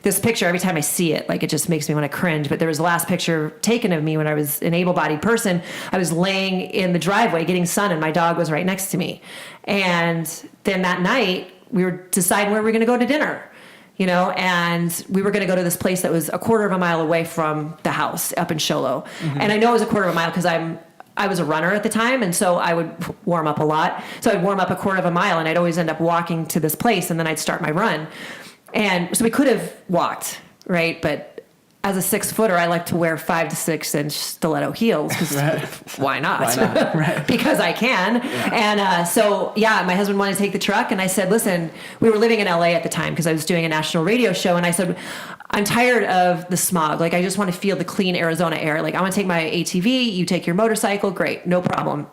this picture, every time I see it, like it just makes me want to cringe. But there was the last picture taken of me when I was an able-bodied person. I was laying in the driveway getting sun, and my dog was right next to me. And then that night, we were deciding where we were going to go to dinner, and we were going to go to this place that was a quarter of a mile away from the house up in Show Low. Mm-hmm. And I know it was a quarter of a mile because I was a runner at the time, and so I would warm up a lot. So I'd warm up a quarter of a mile, and I'd always end up walking to this place, and then I'd start my run. And so we could have walked, right? But as a 6-footer, I like to wear 5 to 6 inch stiletto heels because why not? Why not? Right. Because I can. Yeah. And my husband wanted to take the truck, and I said, listen, we were living in LA at the time because I was doing a national radio show, and I said, I'm tired of the smog. Like, I just want to feel the clean Arizona air. Like, I want to take my ATV, you take your motorcycle, great, no problem.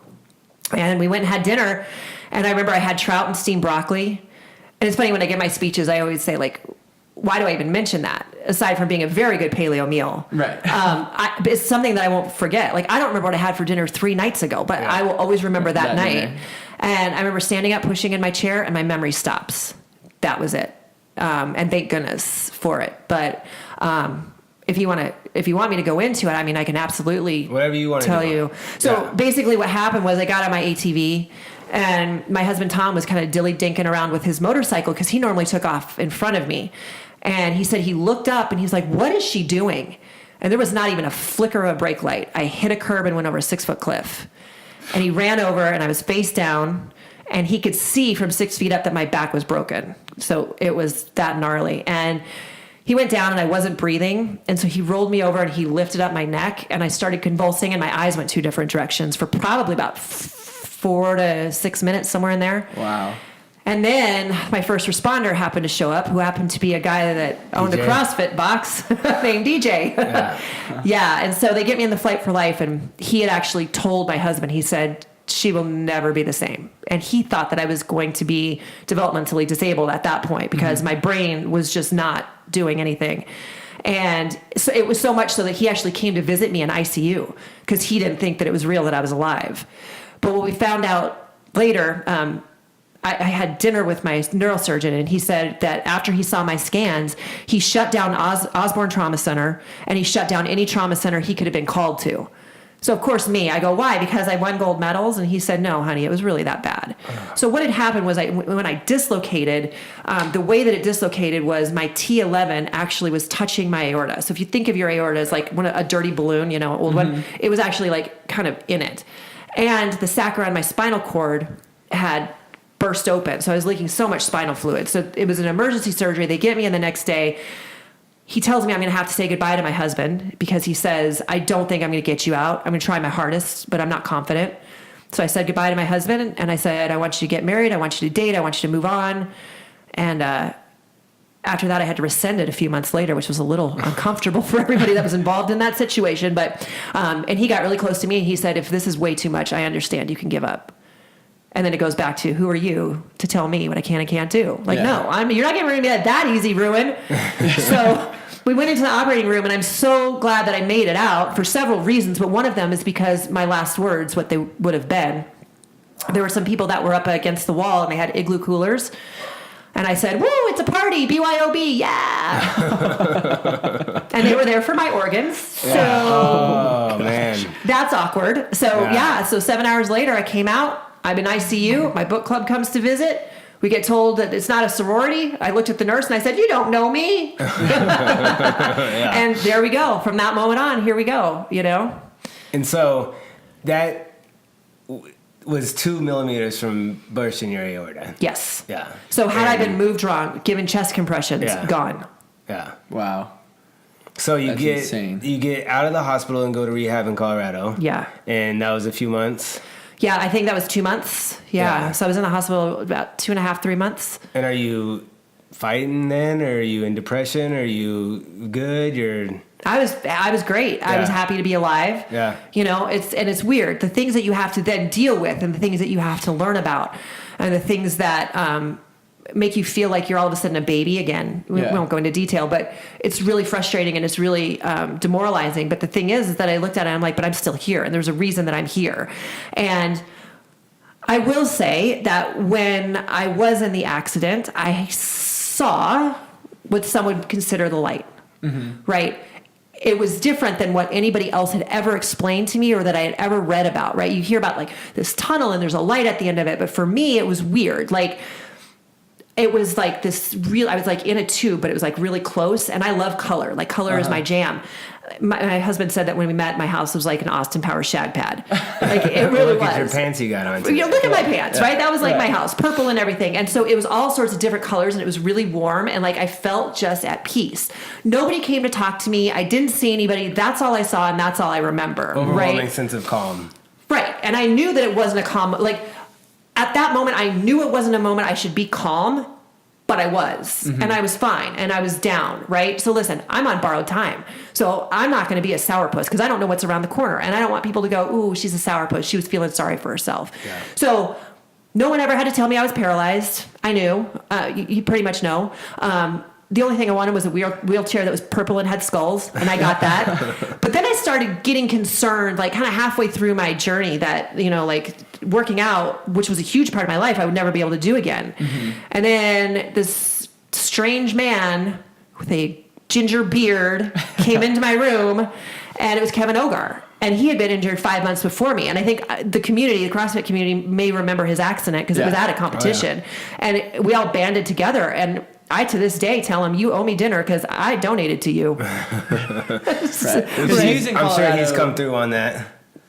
And we went and had dinner, and I remember I had trout and steamed broccoli. And it's funny, when I give my speeches, I always say, like, why do I even mention that? Aside from being a very good paleo meal. Right. It's something that I won't forget. Like, I don't remember what I had for dinner 3 nights ago, but I will always remember that night. Dinner. And I remember standing up, pushing in my chair, and my memory stops. That was it. And thank goodness for it. But if you want me to go into it, I mean, I can absolutely Whatever you want to tell do. you. So basically what happened was I got on my ATV, and my husband Tom was kind of dilly-dinking around with his motorcycle because he normally took off in front of me. And he said he looked up and he's like, what is she doing? And there was not even a flicker of a brake light. I hit a curb and went over a 6-foot cliff. And he ran over, and I was face down, and he could see from 6 feet up that my back was broken. So it was that gnarly. And he went down, and I wasn't breathing. And so he rolled me over, and he lifted up my neck, and I started convulsing, and my eyes went 2 different directions for probably about 4 to 6 minutes, somewhere in there. Wow. And then my first responder happened to show up, who happened to be a guy that owned DJ. a CrossFit box named DJ. Yeah. And so they get me in the Flight for Life, and he had actually told my husband, he said, she will never be the same. And he thought that I was going to be developmentally disabled at that point because my brain was just not doing anything. And so it was so much so that he actually came to visit me in ICU because he didn't think that it was real that I was alive. But what we found out later, I had dinner with my neurosurgeon, and he said that after he saw my scans, he shut down Osborne Trauma Center, and he shut down any trauma center he could have been called to. So, of course, me, I go, why? Because I won gold medals? And he said, no, honey, it was really that bad. So what had happened was when I dislocated, the way that it dislocated was my T11 actually was touching my aorta. So if you think of your aorta as like a dirty balloon, an old one, it was actually like kind of in it. And the sac around my spinal cord had burst open. So I was leaking so much spinal fluid. So it was an emergency surgery. They get me in the next day. He tells me I'm going to have to say goodbye to my husband because he says, I don't think I'm going to get you out. I'm going to try my hardest, but I'm not confident. So I said goodbye to my husband, and I said, I want you to get married. I want you to date. I want you to move on. And after that, I had to rescind it a few months later, which was a little uncomfortable for everybody that was involved in that situation. But and he got really close to me, and he said, if this is way too much, I understand. You can give up. And then it goes back to, who are you to tell me what I can and can't do? Like, no, you're not getting rid of me that easy, Ruin. So we went into the operating room, and I'm so glad that I made it out for several reasons. But one of them is because my last words, what they would have been, there were some people that were up against the wall, and they had igloo coolers. And I said, woo, it's a party, BYOB, yeah. And they were there for my organs. So Oh, man. that's awkward. So so 7 hours later, I came out. I'm in ICU. My book club comes to visit. We get told that it's not a sorority. I looked at the nurse and I said, you don't know me. And there we go. From that moment on, here we go, you know? And so that was 2 millimeters from bursting your aorta. Yes. Yeah. So had I been moved wrong, given chest compressions, gone. Yeah. Wow. So you That's insane. you get out of the hospital and go to rehab in Colorado. Yeah. And that was a few months. Yeah, I think that was 2 months. Yeah. So I was in the hospital about 2.5, 3 months. And are you fighting then, or are you in depression? Are you good? I was great. I was happy to be alive. Yeah. You know, it's weird. The things that you have to then deal with, and the things that you have to learn about, and the things that make you feel like you're all of a sudden a baby again. We won't go into detail, but it's really frustrating and it's really demoralizing. But the thing is that I looked at it and I'm like, but I'm still here, and there's a reason that I'm here. And I will say that when I was in the accident, I saw what some would consider the light, right? It was different than what anybody else had ever explained to me or that I had ever read about, right? You hear about like this tunnel and there's a light at the end of it. But for me, it was weird. Like, it was like this real, I was like in a tube, but it was like really close. And I love color. Like color is my jam. My husband said that when we met, my house was like an Austin Powers shag pad. Like it really look was. At your pants you got on today. You know, look at my pants, right? That was like my house, purple and everything. And so it was all sorts of different colors and it was really warm. And like, I felt just at peace. Nobody came to talk to me. I didn't see anybody. That's all I saw. And that's all I remember. Overwhelming sense of calm. Right. And I knew that it wasn't a calm, like at that moment, I knew it wasn't a moment I should be calm. But I was, and I was fine, and I was down, right? So listen, I'm on borrowed time. So I'm not going to be a sourpuss because I don't know what's around the corner. And I don't want people to go, ooh, she's a sourpuss. She was feeling sorry for herself. Yeah. So no one ever had to tell me I was paralyzed. I knew. You pretty much know. The only thing I wanted was a wheelchair that was purple and had skulls, and I got that. But then I started getting concerned, like kind of halfway through my journey that, you know, like working out, which was a huge part of my life, I would never be able to do again. And then this strange man with a ginger beard came into my room, and it was Kevin Ogar. And he had been injured 5 months before me. And I think the community, the CrossFit community, may remember his accident because it was at a competition. And we all banded together. And I, to this day, tell him, you owe me dinner because I donated to you. Right. I'm sure he's come through on that.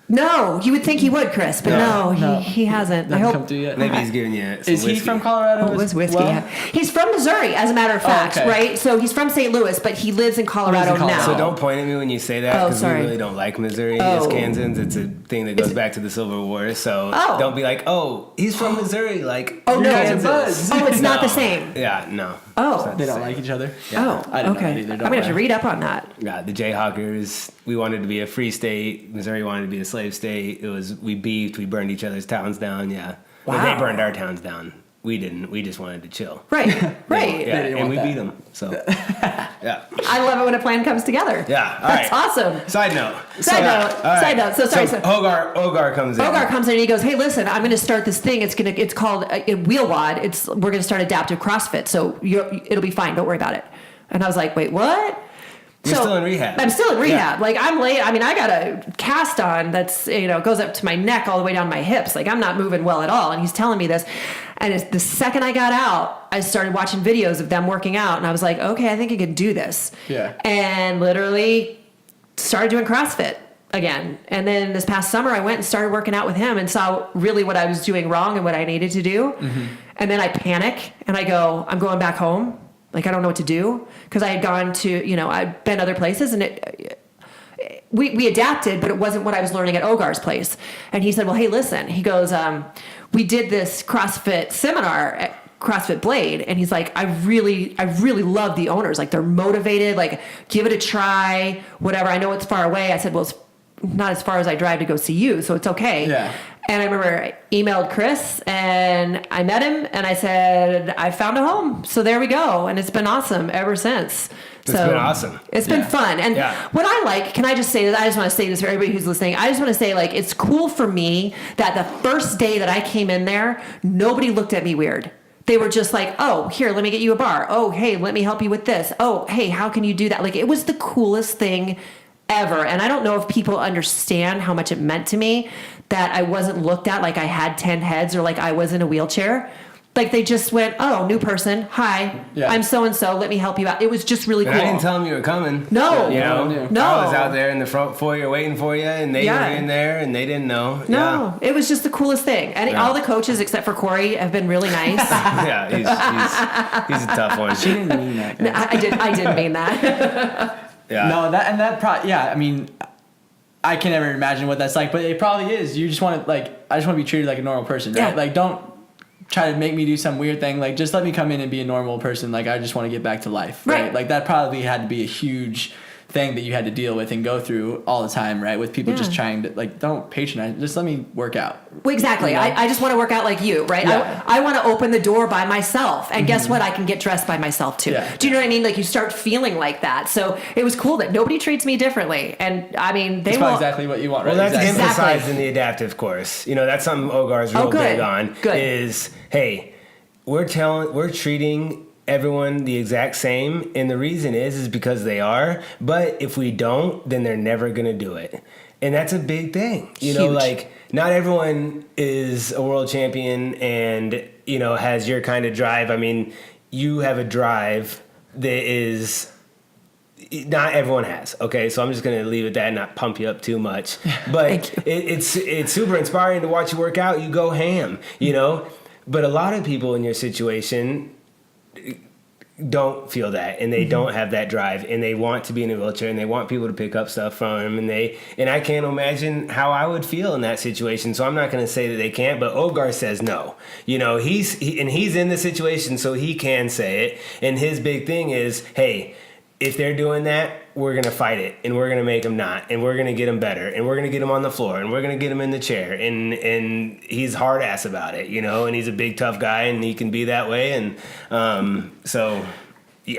No, you would think he would, Chris, but no, he hasn't. I hope. Come through yet. Maybe he's giving you some Is whiskey. he from Colorado? Oh, it was whiskey. Well? He's from Missouri, as a matter of fact, right? So he's from St. Louis, but he lives in Colorado now. So don't point at me when you say that because we really don't like Missouri as Kansans. It's a thing that goes back to the Civil War. So don't be like, oh, he's from Missouri. Like, no, Kansas. it's not the same. Yeah, no. Oh, they don't like each other. Yeah. I didn't okay. know that either. I'm gonna have to read up on that. Yeah, the Jayhawkers. We wanted to be a free state. Missouri wanted to be a slave state. We beefed. We burned each other's towns down. Yeah. Wow. Well, they burned our towns down. We didn't. We just wanted to chill. Right. Yeah, and we beat them. So, yeah. I love it when a plan comes together. Yeah. All That's right. awesome. Side note. Side note. So sorry. Hogar comes in. Hogar comes in and he goes, "Hey, listen, I'm going to start this thing. It's called Wheel Wad. We're going to start adaptive CrossFit. So it'll be fine. Don't worry about it." And I was like, "Wait, what?" You're still in rehab. I'm still in rehab. Yeah. Like I'm late. I mean, I got a cast on that's, goes up to my neck all the way down my hips. Like I'm not moving well at all. And he's telling me this. And the second I got out, I started watching videos of them working out. And I was like, okay, I think I can do this. Yeah. And literally started doing CrossFit again. And then this past summer, I went and started working out with him and saw really what I was doing wrong and what I needed to do. And then I panic and I go, I'm going back home. Like, I don't know what to do because I had gone to, I'd been other places and we adapted, but it wasn't what I was learning at Ogar's place. And he said, well, hey, listen, he goes, we did this CrossFit seminar at CrossFit Blade. And he's like, I really love the owners. Like they're motivated, like give it a try, whatever. I know it's far away. I said, well, it's not as far as I drive to go see you. So it's okay. Yeah. And I remember I emailed Chris and I met him and I said, I found a home. So there we go. And it's been awesome ever since. It's been awesome. It's been fun. And what I like, can I just say that? I just want to say this for everybody who's listening. I just want to say, like, it's cool for me that the first day that I came in there, nobody looked at me weird. They were just like, oh, here, let me get you a bar. Oh, hey, let me help you with this. Oh, hey, how can you do that? Like, it was the coolest thing ever. And I don't know if people understand how much it meant to me that I wasn't looked at like I had 10 heads or like I was in a wheelchair. Like, they just went, oh, new person. Hi, I'm so-and-so. Let me help you out. It was just really cool. I didn't tell them you were coming. No. You know? No. I was out there in the front foyer waiting for you, and they were in there, and they didn't know. No. It was just the coolest thing. And all the coaches, except for Corey, have been really nice. He's a tough one. She didn't mean that. No, I didn't mean that. No, I mean, I can never imagine what that's like, but it probably is. You just want to, like, I just want to be treated like a normal person, right? Yeah. Like, don't try to make me do some weird thing. Like, just let me come in and be a normal person. Like, I just want to get back to life, right? Like, that probably had to be a huge thing that you had to deal with and go through all the time, right? With people just trying to, like, don't patronize, just let me work out. Well, exactly. You know? I just want to work out like you, right? Yeah. I want to open the door by myself. And guess what? I can get dressed by myself too. Yeah. Do you know what I mean? Like, you start feeling like that. So it was cool that nobody treats me differently. And I mean, that's exactly what you want, right? Well, that's emphasized in the adaptive course. You know, that's something Ogar's real big on. Is, hey, we're treating everyone the exact same, and the reason is because they are, but if we don't, then they're never gonna do it. And that's a big thing. You know, like, not everyone is a world champion and, you know, has your kind of drive. I mean, you have a drive that is not everyone has. Okay, so I'm just gonna leave it at that and not pump you up too much. But it's super inspiring to watch you work out. You go ham, you know. But a lot of people in your situation don't feel that, and they don't have that drive, and they want to be in a wheelchair, and they want people to pick up stuff from them, and I can't imagine how I would feel in that situation. So I'm not going to say that they can't, but Ogar says no. You know, he's in the situation, so he can say it. And his big thing is, hey, if they're doing that, we're going to fight it, and we're going to make them not, and we're going to get them better, and we're going to get them on the floor, and we're going to get them in the chair. And he's hard ass about it, you know, and he's a big, tough guy, and he can be that way. And so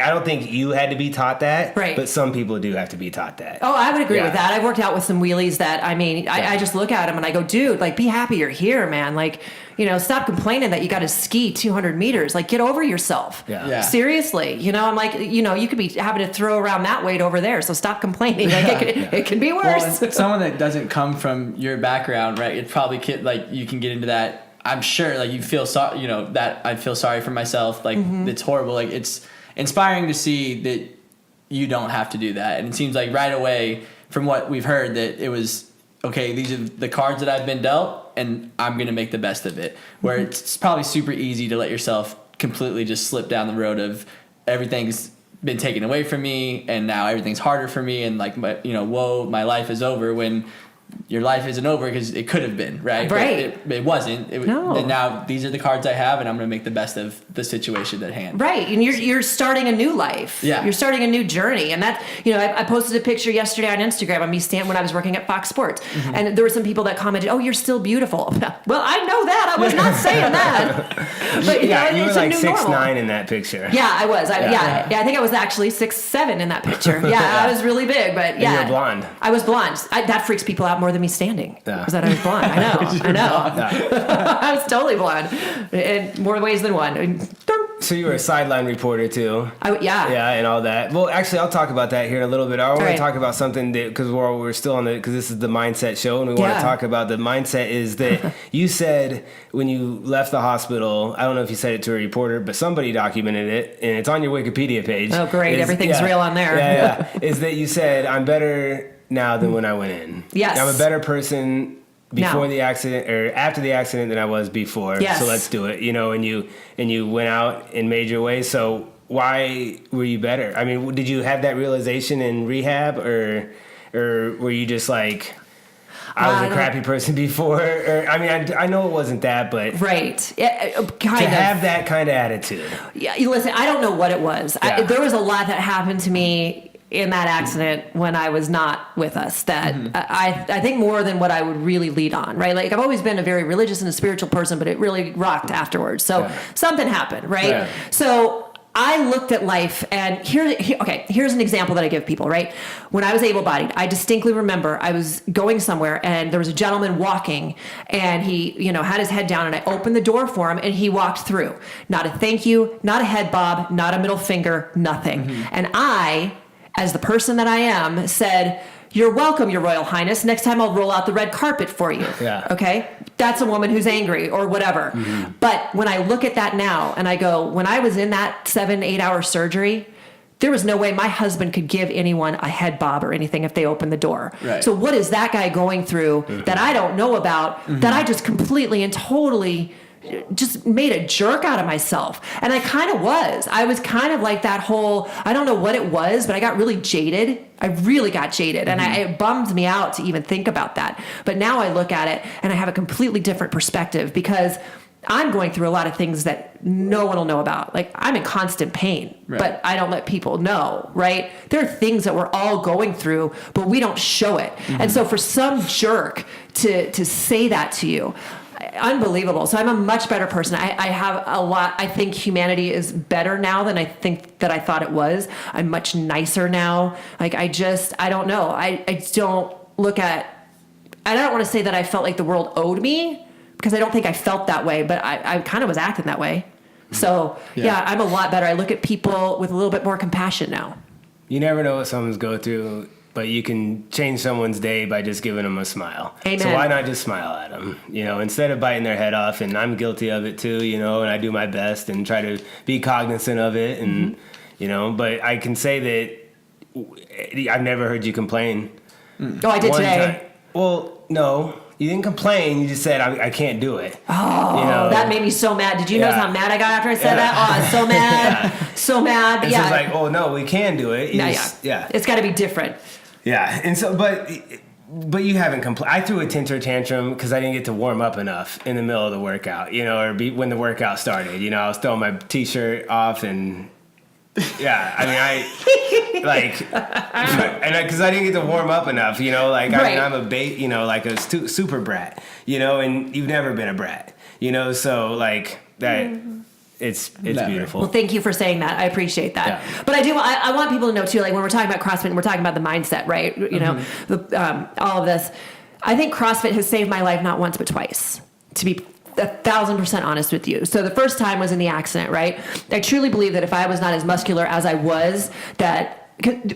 I don't think you had to be taught that, but some people do have to be taught that. Oh, I would agree with that. I worked out with some wheelies that, I mean, I just look at them and I go, dude, like, be happy you're here, man. Like, you know, stop complaining that you got to ski 200 meters. Like, get over yourself. Seriously. You know, I'm like, you know, you could be having to throw around that weight over there. So stop complaining. Like, it can be worse. Well, someone that doesn't come from your background, right? It probably like, you can get into that. I'm sure, like, you feel sorry, you know, that I feel sorry for myself. Like, it's horrible. Like, it's inspiring to see that you don't have to do that. And it seems like right away, from what we've heard, that it was, okay, these are the cards that I've been dealt, and I'm going to make the best of it. Where it's probably super easy to let yourself completely just slip down the road of everything's been taken away from me, and now everything's harder for me, and, like, whoa, my life is over, when your life isn't over, because it could have been, right? But it wasn't. No. And now these are the cards I have, and I'm going to make the best of the situation at hand. Right. And you're starting a new life. Yeah. You're starting a new journey. And that, you know, I posted a picture yesterday on Instagram of me when I was working at Fox Sports. And there were some people that commented, oh, you're still beautiful. Well, I know that. I was not saying that. But, you were like 6'9" in that picture. Yeah, I was. I think I was actually 6'7" in that picture. Yeah, I was really big. But yeah. And you're blonde. I was blonde. That freaks people out more than me standing. Because I was blonde. I know. I was totally blonde in more ways than one. So you were a sideline reporter too. Yeah, and all that. Well, actually, I'll talk about that here in a little bit. I want to talk about something that, because we're still on because this is the mindset show, and we want to talk about the mindset. Is that you said when you left the hospital? I don't know if you said it to a reporter, but somebody documented it, and it's on your Wikipedia page. Oh, great! Everything's real on there. Is that you said I'm better now than when I went in. Yes. I'm a better person before the accident or after the accident than I was before. Yes. So let's do it. You know, and you went out and made your way. So why were you better? I mean, did you have that realization in rehab, or were you just like, I was a crappy person before? Or, I mean, I know it wasn't that, but right, have that kind of attitude. Yeah, listen, I don't know what it was. There was a lot that happened to me in that accident when I was not with us that I think more than what I would really lead on, right? Like, I've always been a very religious and a spiritual person, but it really rocked afterwards. So something happened, right? So I looked at life, and here's an example that I give people, right? When I was able-bodied, I distinctly remember I was going somewhere, and there was a gentleman walking, and he, had his head down, and I opened the door for him, and he walked through. Not a thank you, not a head bob, not a middle finger, nothing. Mm-hmm. And I, as the person that I am, said, "You're welcome, Your Royal Highness. Next time I'll roll out the red carpet for you." Yeah. Okay? That's a woman who's angry or whatever. Mm-hmm. But when I look at that now and I go, when I was in that 7-8 hour surgery, there was no way my husband could give anyone a head bob or anything if they opened the door. Right. So what is that guy going through that I don't know about, that I just completely and totally just made a jerk out of myself? And I kind of was. I was kind of like that whole, I don't know what it was, but I got really jaded. I really got jaded, and it bummed me out to even think about that. But now I look at it and I have a completely different perspective, because I'm going through a lot of things that no one will know about. Like, I'm in constant pain, but I don't let people know, right? There are things that we're all going through, but we don't show it. And so for some jerk to say that to you, unbelievable. So I'm a much better person. I have a lot. I think humanity is better now than I think that I thought it was. I'm much nicer now. Like, I don't know. I don't look at, I don't want to say that I felt like the world owed me, because I don't think I felt that way, but I kind of was acting that way. So yeah, I'm a lot better. I look at people with a little bit more compassion now. You never know what someone's going through, but you can change someone's day by just giving them a smile. Amen. So why not just smile at them? Instead of biting their head off, and I'm guilty of it too, and I do my best and try to be cognizant of it. And, but I can say that I've never heard you complain. Oh, I did today. Time. Well, no, you didn't complain. You just said, I can't do it. Oh, that made me so mad. Did you notice how mad I got after I said that? Oh, I was so mad. So mad. It's just like, oh, no, we can do it. It's got to be different. Yeah, and so, but you haven't complained. I threw a temper tantrum because I didn't get to warm up enough in the middle of the workout, or when the workout started. I was throwing my t-shirt off, and because I didn't get to warm up enough, I'm a like a super brat, and you've never been a brat, so like that. It's beautiful. Well, thank you for saying that. I appreciate that. Yeah. But I want people to know too, like when we're talking about CrossFit and we're talking about the mindset, right? All of this. I think CrossFit has saved my life not once but twice, to be 1,000% honest with you. So the first time was in the accident, right? I truly believe that if I was not as muscular as I was, that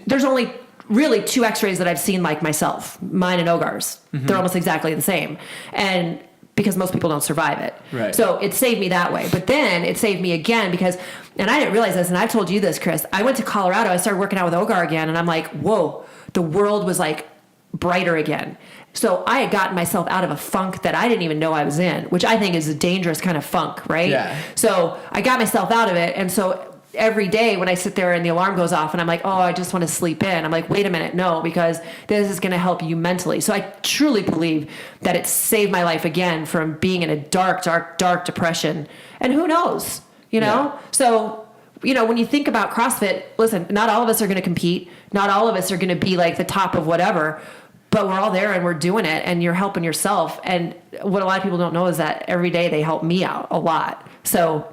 there's only really 2 x-rays that I've seen like myself, mine and Ogar's. They're almost exactly the same. And because most people don't survive it. Right. So it saved me that way. But then it saved me again because, and I didn't realize this, and I've told you this, Chris, I went to Colorado, I started working out with Ogar again, and I'm like, whoa, the world was like brighter again. So I had gotten myself out of a funk that I didn't even know I was in, which I think is a dangerous kind of funk, right? Yeah. So I got myself out of it, and so every day when I sit there and the alarm goes off and I'm like, oh, I just want to sleep in. I'm like, wait a minute, no, because this is going to help you mentally. So I truly believe that it saved my life again from being in a dark, dark, dark depression. And who knows, Yeah. So, when you think about CrossFit, listen, not all of us are going to compete. Not all of us are going to be like the top of whatever, but we're all there and we're doing it and you're helping yourself. And what a lot of people don't know is that every day they help me out a lot. So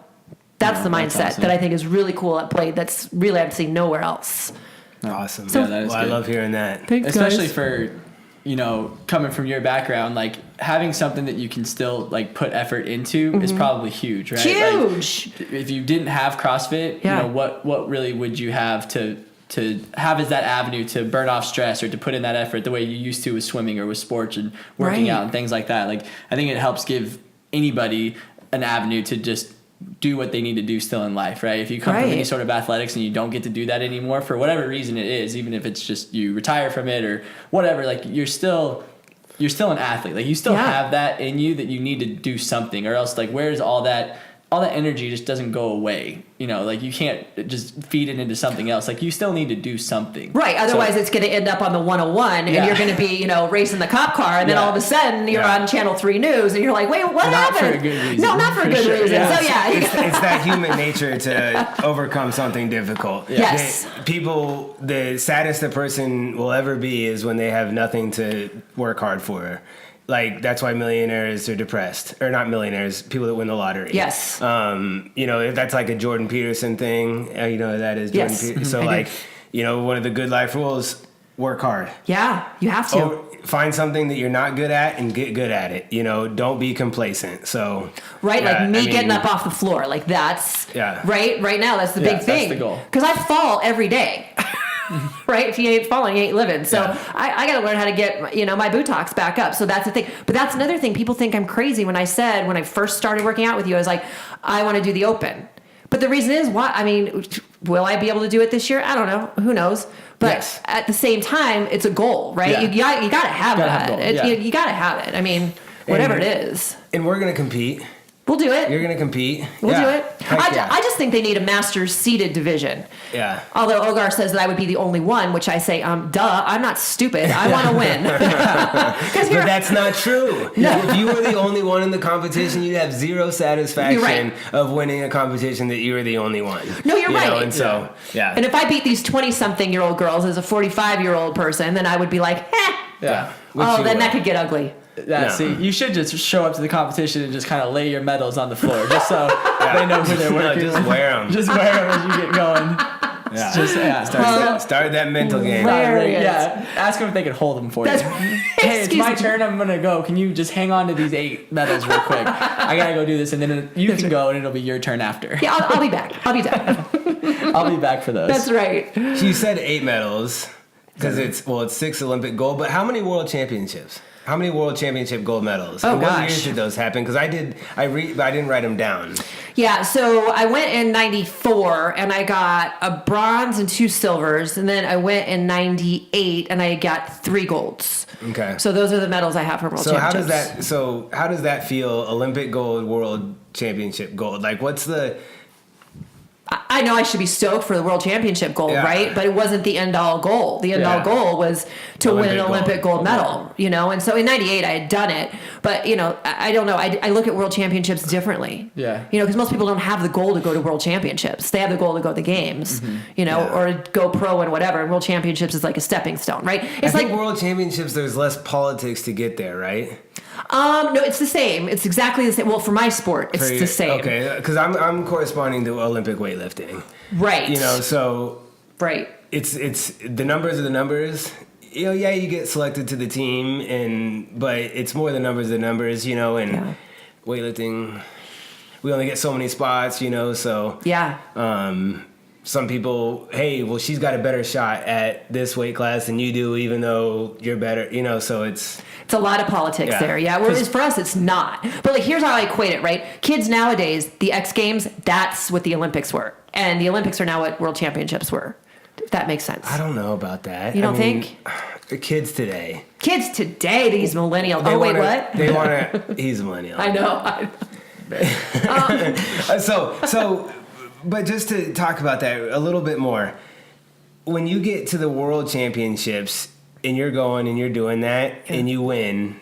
that's the mindset awesome. That I think is really cool at Blade. That's really I've seen nowhere else. Awesome. So, that is good. I love hearing that. Thanks, especially guys. For coming from your background, like having something that you can still like put effort into is probably huge, right? Huge. Like, if you didn't have CrossFit, what really would you have to have as that avenue to burn off stress or to put in that effort the way you used to with swimming or with sports and working out and things like that? Like, I think it helps give anybody an avenue to just do what they need to do still in life, right? If you come from any sort of athletics and you don't get to do that anymore for whatever reason it is, even if it's just you retire from it or whatever, like you're still an athlete. Like you still have that in you that you need to do something, or else like where's all that energy just doesn't go away. Like you can't just feed it into something else. Like you still need to do something. Right. Otherwise it's going to end up on the 101 and you're going to be, racing the cop car. And then all of a sudden you're on Channel 3 News and you're like, wait, what happened? Not for a good reason. No, not for a good reason. Yeah. So it's that human nature to overcome something difficult. Yeah. Yes. The saddest a person will ever be is when they have nothing to work hard for. like that's why millionaires are depressed, or not millionaires, people that win the lottery. Yes. If that's like a Jordan Peterson thing, that is Jordan Yes. Peterson. So I do. one of the good life rules, work hard. Yeah, you have to. Find something that you're not good at and get good at it. Don't be complacent. So right, like me getting up off the floor, like that's right now. That's the big thing. That's the goal. Because I fall every day. Right? If you ain't falling, you ain't living. So I got to learn how to get, my buttocks back up. So that's the thing. But that's another thing. People think I'm crazy when I said, when I first started working out with you, I was like, I want to do the open. But the reason is, will I be able to do it this year? I don't know. Who knows? But at the same time, it's a goal, right? Yeah. You got to have that. You got to have it. I mean, whatever it is. And we're going to compete. We'll do it. You're going to compete. We'll do it. I just think they need a master's seeded division. Yeah. Although Ogar says that I would be the only one, which I say, duh, I'm not stupid. I want to win. But that's not true. No. If you were the only one in the competition, you'd have zero satisfaction of winning a competition that you were the only one. No, you're right. And so, And if I beat these 20-something-year-old girls as a 45-year-old person, then I would be like, Yeah. Then that could get ugly. See, you should just show up to the competition and just kind of lay your medals on the floor, just so they know who they're working. Just wear them. Just wear them as you get going. Start that mental game. Ask them if they can hold them for you. Hey, it's my turn. I'm gonna go. Can you just hang on to these 8 medals real quick? I gotta go do this, and then you can go, and it'll be your turn after. Yeah, I'll be back. I'll be back. I'll be back for those. That's right. You said 8 medals because it's 6 Olympic gold, but how many world championships? How many world championship gold medals? Oh, and what gosh. years did those happen? Because I didn't write them down. Yeah, so I went in 94 and I got a bronze and 2 silvers, and then I went in 98 and I got 3 golds. Okay. So those are the medals I have for world championships. How does that feel? Olympic gold, world championship gold. Like, what's the? I know I should be stoked for the world championship gold, right? But it wasn't the end all goal. The end all goal was to win an Olympic gold medal, And so in 98 I had done it, but I don't know. I look at world championships differently. Yeah. Because most people don't have the goal to go to world championships. They have the goal to go to the games, or go pro and whatever. And world championships is like a stepping stone, right? It's I think world championships, there's less politics to get there, right? No, it's the same. It's exactly the same. Well, for my sport, it's the same. Okay, because I'm corresponding to Olympic weightlifting. Right. So right. It's the numbers are the numbers. You get selected to the team, but it's more the numbers and weightlifting, we only get so many spots, so some people, hey, well, she's got a better shot at this weight class than you do, even though you're better, so it's a lot of politics there. Yeah. Whereas for us, it's not. But here's how I equate it, right? Kids nowadays, the X Games, that's what the Olympics were. And the Olympics are now what world championships were. If that makes sense. I don't know about that. You don't think? The kids today, these millennials. What? They want to, he's a millennial. I know. But just to talk about that a little bit more, when you get to the world championships and you're going and you're doing that and you win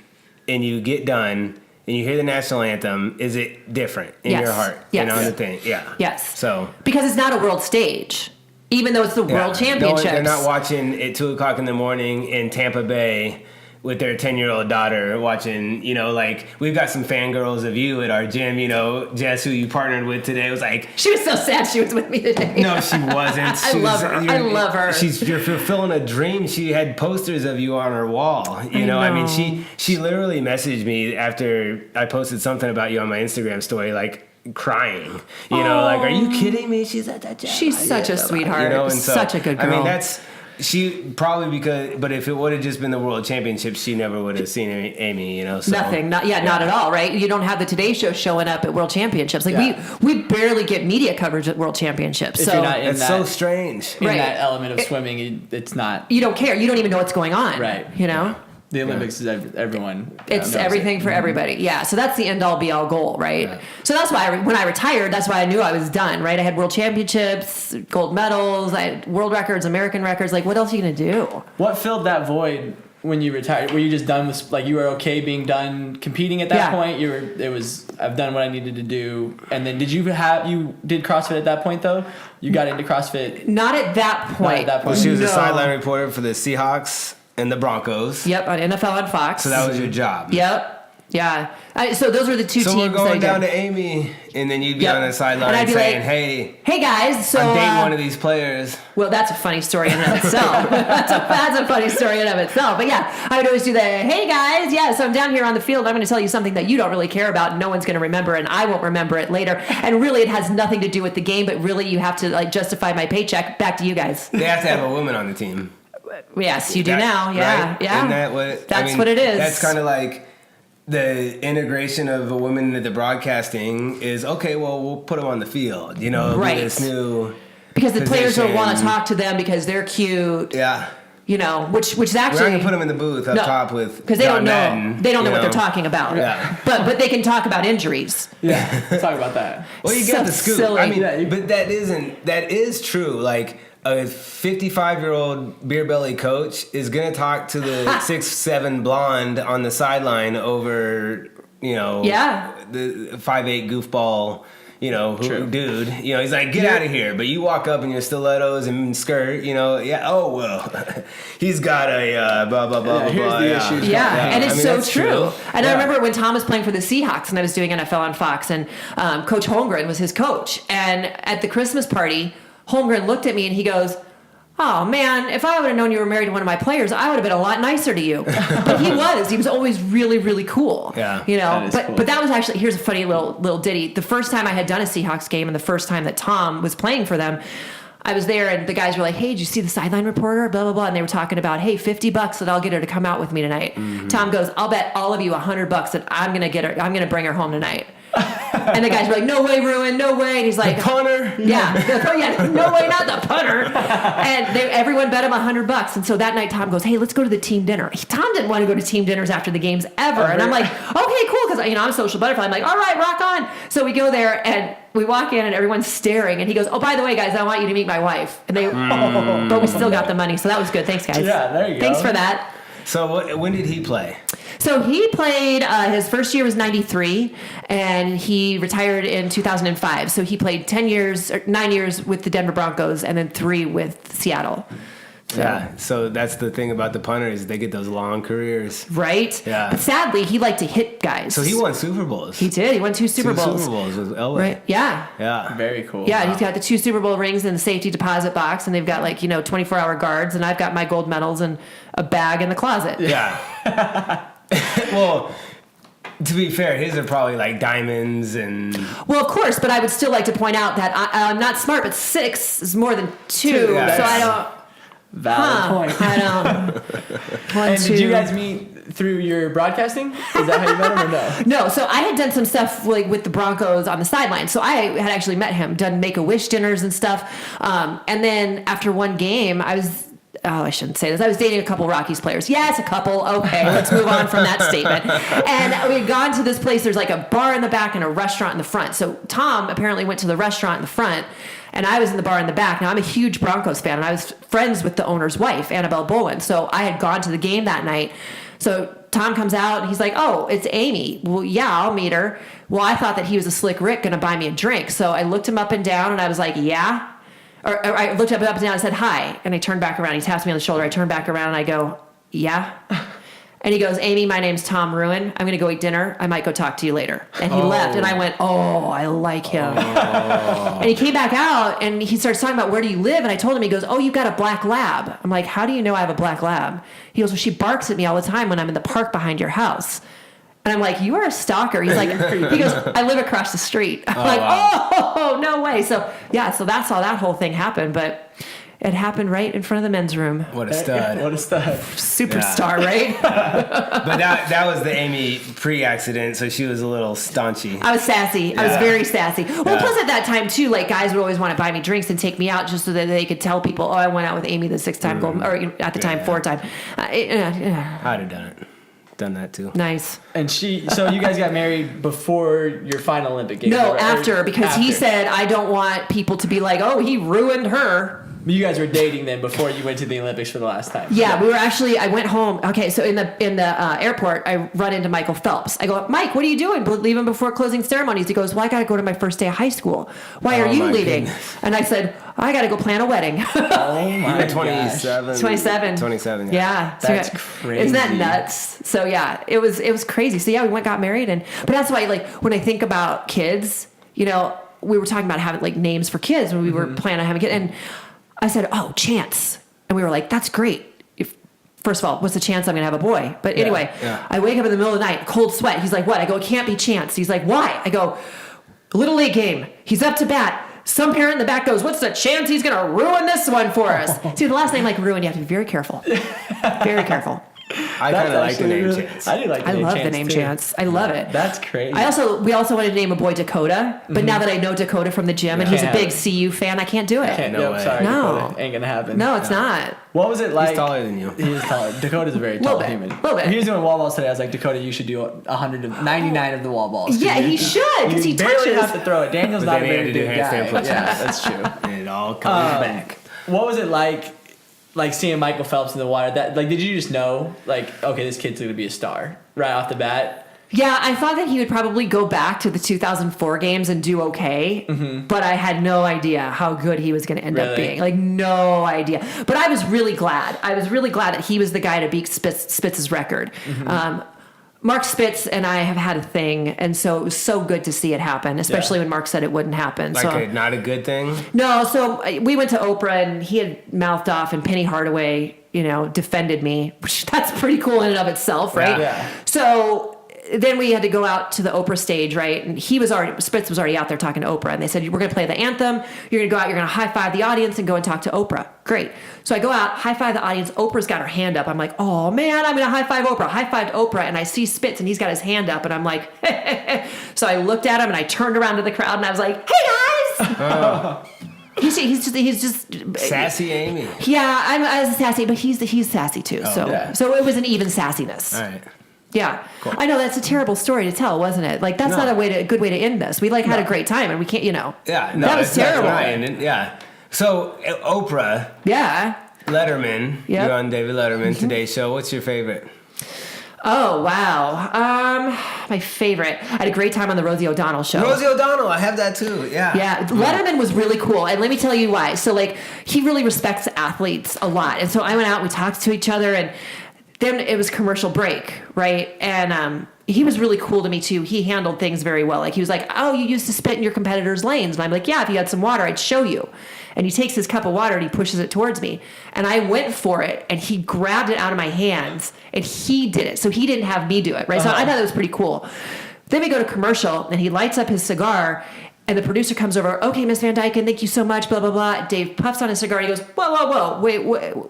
and you get done and you hear the national anthem, is it different in your heart? Yes. The thing. Yeah. Yes. So because it's not a world stage, even though it's the world championships. They're not watching at 2:00 in the morning in Tampa Bay with their 10-year-old daughter watching, we've got some fangirls of you at our gym, Jess, who you partnered with today, was like... She was so sad she was with me today. No, she wasn't. I love her. You're fulfilling a dream. She had posters of you on her wall. She literally messaged me after I posted something about you on my Instagram story, crying. Are you kidding me? She's at that gym. She's such a sweetheart. And such a good girl. She probably but if it would have just been the world championships, she never would have seen Amy, So. Nothing. Not at all, right? You don't have the Today Show showing up at world championships. We barely get media coverage at world championships. If you're not in it's so strange. In that element of swimming, it's not. You don't care. You don't even know what's going on. Right. The Olympics is everyone. It's everything for everybody. Yeah. So that's the end all be all goal, right? Yeah. So that's why when I retired, that's why I knew I was done, right? I had world championships, gold medals, I had world records, American records. What else are you going to do? What filled that void when you retired? Were you just done with, you were okay being done competing at that point? I've done what I needed to do. And then you did CrossFit at that point though? You got into CrossFit? Not at that point. Well, she was a sideline reporter for the Seahawks. and the Broncos. Yep, on NFL on Fox. So that was your job. Yep. Yeah. So those were the two So teams. we're going that I down did. to Amy, and then you'd be Yep. on the And sideline I'd be saying, like, hey, guys, so I'm dating one of these players. well, that's a funny story in and of itself. that's a funny story in and of itself. But yeah, I would always do the, hey guys, yeah, so I'm down here on the field. I'm going to tell you something that you don't really care about. And no one's going to remember, and I won't remember it later. And really, it has nothing to do with the game, but really, you have to like justify my paycheck. Back to you guys. They have to have a woman on the team. Yes, you do now. Yeah, right? yeah. Isn't that what? That's what it is. That's kind of like the integration of a woman into the broadcasting is okay. Well, we'll put them on the field. You know, Right. this new Because the players don't want to position. talk to them because they're cute. Yeah, You know, which is we're not actually gonna put them in the booth up top with because they John don't know Madden, they don't know you what they're talking about. Yeah. But they can talk about injuries. Yeah, let's talk about that. Well, you So got the scoop. silly. I mean, Yeah, but that is true. Like a 55-year-old beer belly coach is gonna talk to the 6'7" blonde on the sideline over, you know, Yeah. the 5'8" goofball. You know, True. dude. You know, he's like, get out of here. But you walk up in your stilettos and skirt. You know, yeah. Oh well, he's got a blah blah blah Yeah, blah here's blah. the yeah. issues. Yeah, and it's I mean, so that's true. And I Yeah. remember when Tom was playing for the Seahawks and I was doing NFL on Fox, and Coach Holmgren was his coach. And at the Christmas party, Holmgren looked at me and he goes, oh man, if I would have known you were married to one of my players, I would have been a lot nicer to you. But he was always really, really cool. Yeah, you know. that is cool. But that was actually, here's a funny little ditty. The first time I had done a Seahawks game and the first time that Tom was playing for them, I was there and the guys were like, hey, did you see the sideline reporter? Blah, blah, blah. And they were talking about, hey, $50 that I'll get her to come out with me tonight. Mm-hmm. Tom goes, I'll bet all of you $100 that I'm going to get her. I'm going to bring her home tonight. And the guys were like, no way, Ruin, no way. And he's like, Punter. yeah, no way, not the punter. And everyone bet him $100. And so that night, Tom goes, hey, let's go to the team dinner. Tom didn't want to go to team dinners after the games ever. And I'm like, okay, cool. Because, I'm a social butterfly. I'm like, all right, rock on. So we go there and we walk in and everyone's staring. And he goes, oh, by the way, guys, I want you to meet my wife. And they, but we still got the money. So that was good. Thanks, guys. Yeah, there you go. Thanks for that. So when did he play? So he played, his first year was 93, and he retired in 2005. So he played 9 years with the Denver Broncos, and then 3 with Seattle. So, Yeah. So that's the thing about the punters; they get those long careers. right? Yeah. But sadly, he liked to hit guys. So he won Super Bowls. He did. He won 2 Super Bowls. Super Bowls with Elway. Right. Yeah. Yeah. Very cool. Yeah, Wow. he's got the 2 Super Bowl rings in the safety deposit box, and they've got 24-hour guards, and I've got my gold medals and a bag in the closet. Yeah. Well, to be fair, his are probably like diamonds and. Well, of course, but I would still like to point out that I'm not smart, but 6 is more than 2, Yeah, so I that's- don't. Valid point. I don't. 1, And 2. did you guys meet through your broadcasting? Is that how you met him or no? No, so I had done some stuff with the Broncos on the sideline. So I had actually met him, done Make-A-Wish dinners and stuff. And then after one game, I shouldn't say this. I was dating a couple Rockies players. Yes, a couple. Okay, let's move on from that statement. And we had gone to this place. There's like a bar in the back and a restaurant in the front. So Tom apparently went to the restaurant in the front, and I was in the bar in the back. Now, I'm a huge Broncos fan, and I was friends with the owner's wife, Annabelle Bowen. So I had gone to the game that night. So Tom comes out, and he's like, oh, it's Amy. Well, yeah, I'll meet her. Well, I thought that he was a slick Rick going to buy me a drink. So I looked him up and down, and I was like, yeah. Or I looked up and down and said, hi. And I turned back around. He taps me on the shoulder. I turn back around, and I go, yeah. And he goes, Amy, my name's Tom Ruin. I'm going to go eat dinner. I might go talk to you later. And he left. And I went, oh, I like him. And he came back out and he starts talking about, where do you live? And I told him, he goes, oh, you've got a black lab. I'm like, how do you know I have a black lab? He goes, well, she barks at me all the time when I'm in the park behind your house. And I'm like, you are a stalker. He's like, he goes, I live across the street. I'm like, wow. oh, no way. So yeah, so that's how that whole thing happened. But it happened right in front of the men's room. What a stud. What a stud. Superstar, right? But that was the Amy pre-accident, so she was a little staunchy. I was sassy. I was Yeah. very sassy. Well, Yeah. plus at that time too, like guys would always want to buy me drinks and take me out just so that they could tell people, oh, I went out with Amy the 6-time gold, or at the time Yeah. 4-time. I'd have done it. Done that too. Nice. And so you guys got married before your final Olympic Games? No, right? after, because he After. said, I don't want people to be like, oh, he ruined her. You guys were dating then before you went to the Olympics for the last time. Yeah, we were actually. I went home. Okay, so in the airport, I run into Michael Phelps. I go, Mike, what are you doing? Leaving before closing ceremonies? He goes, well, I got to go to my first day of high school. Why are you leaving? Goodness. And I said, I got to go plan a wedding. Oh my You're gosh. 27. 27. 27. Yeah, That's so, crazy. Isn't that nuts? So yeah, it was crazy. So yeah, we got married, but that's why like when I think about kids, you know, we were talking about having like names for kids when we were planning on having kids, and I said, oh, Chance. And we were like, that's great. First of all, what's the chance I'm going to have a boy? But anyway, I wake up in the middle of the night, cold sweat. He's like, what? I go, it can't be Chance. He's like, why? I go, Little League game. He's up to bat. Some parent in the back goes, what's the chance he's going to ruin this one for us? See, the last name like ruin, you have to be very careful. Very careful. I kind of like the name Chance. I do like the name Chance. I love the name too. Chance. I love it. That's crazy. We also wanted to name a boy Dakota, but now that I know Dakota from the gym and he's a Can't big have CU fan, I can't do it. No way. Sorry, No. Dakota. Ain't gonna happen. No, it's not. What was it like? He's taller than you. He is taller. Dakota's a very tall Little bit, human. little bit. He was doing wall balls today. I was like, Dakota, you should do 199 of the wall balls. Yeah, he should because he You barely touches. have to throw it. Daniel's But not a then he had very to do big handstand guy. push-ups. Yeah, that's true. And it all comes back. What was it like seeing Michael Phelps in the water? That like, did you just know like, okay, this kid's gonna be a star right off the bat? Yeah, I thought that he would probably go back to the 2004 games and do okay, but I had no idea how good he was going to end up Really? being. Like, no idea. But I was really glad. I was really glad that he was the guy to beat Spitz's record. Mark Spitz and I have had a thing, and so it was so good to see it happen, especially when Mark said it wouldn't happen. Not a good thing? No, so we went to Oprah, and he had mouthed off, and Penny Hardaway, you know, defended me, which that's pretty cool in and of itself, right? Yeah. So then we had to go out to the Oprah stage, right? And Spitz was already out there talking to Oprah, and they said, we're going to play the anthem. You're going to go out, you're going to high five the audience and go and talk to Oprah. Great. So I go out, high five the audience. Oprah's got her hand up. I'm like, oh man, I'm going to high five Oprah. High fived Oprah, and I see Spitz, and he's got his hand up, and I'm like, so I looked at him, and I turned around to the crowd, and I was like, hey guys. He's just Sassy Amy. Yeah, I was sassy, but he's sassy too. So it was an even sassiness. All right. Yeah, cool. I know that's a terrible story to tell, wasn't it? Like that's not a good way to end this. We had a great time, and we can't, Yeah, no, that was terrible. Yeah. So Oprah, Yeah. Letterman, Yep. you're on David Letterman Today's Show. What's your favorite? Oh wow. My favorite. I had a great time on the Rosie O'Donnell show. Rosie O'Donnell, I have that too. Yeah. Yeah, Letterman was really cool, and let me tell you why. So like he really respects athletes a lot, and so I went out, we talked to each other, and then it was commercial break, right? And he was really cool to me too. He handled things very well. Like he was like, "Oh, you used to spit in your competitors' lanes," and I'm like, "Yeah, if you had some water, I'd show you." And he takes his cup of water and he pushes it towards me, and I went for it, and he grabbed it out of my hands, and he did it. So he didn't have me do it, right? So I thought that was pretty cool. Then we go to commercial, and he lights up his cigar. And the producer comes over, okay, Miss Van Dyken, thank you so much, blah, blah, blah. Dave puffs on his cigar. He goes, whoa, wait,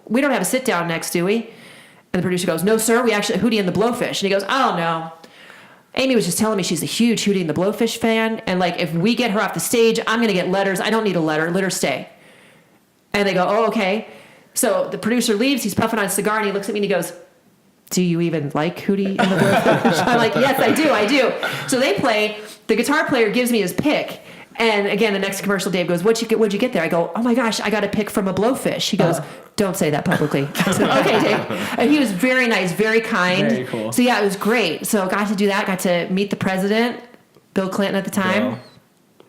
we don't have a sit down next, do we? And the producer goes, no, sir, we actually, Hootie and the Blowfish. And he goes, oh, no. Amy was just telling me she's a huge Hootie and the Blowfish fan. And like, if we get her off the stage, I'm going to get letters. I don't need a letter. Let her stay. And they go, oh, okay. So the producer leaves. He's puffing on his cigar, and he looks at me and he goes, do you even like Hootie and the Blowfish? I'm like, yes, I do. So they play. The guitar player gives me his pick. And again, the next commercial, Dave goes, what'd you get there? I go, oh my gosh, I got a pick from a Blowfish. He goes, don't say that publicly. I said, okay, Dave. And he was very nice, very kind. Very cool. So yeah, it was great. So got to do that. Got to meet the president, Bill Clinton at the time. Bill.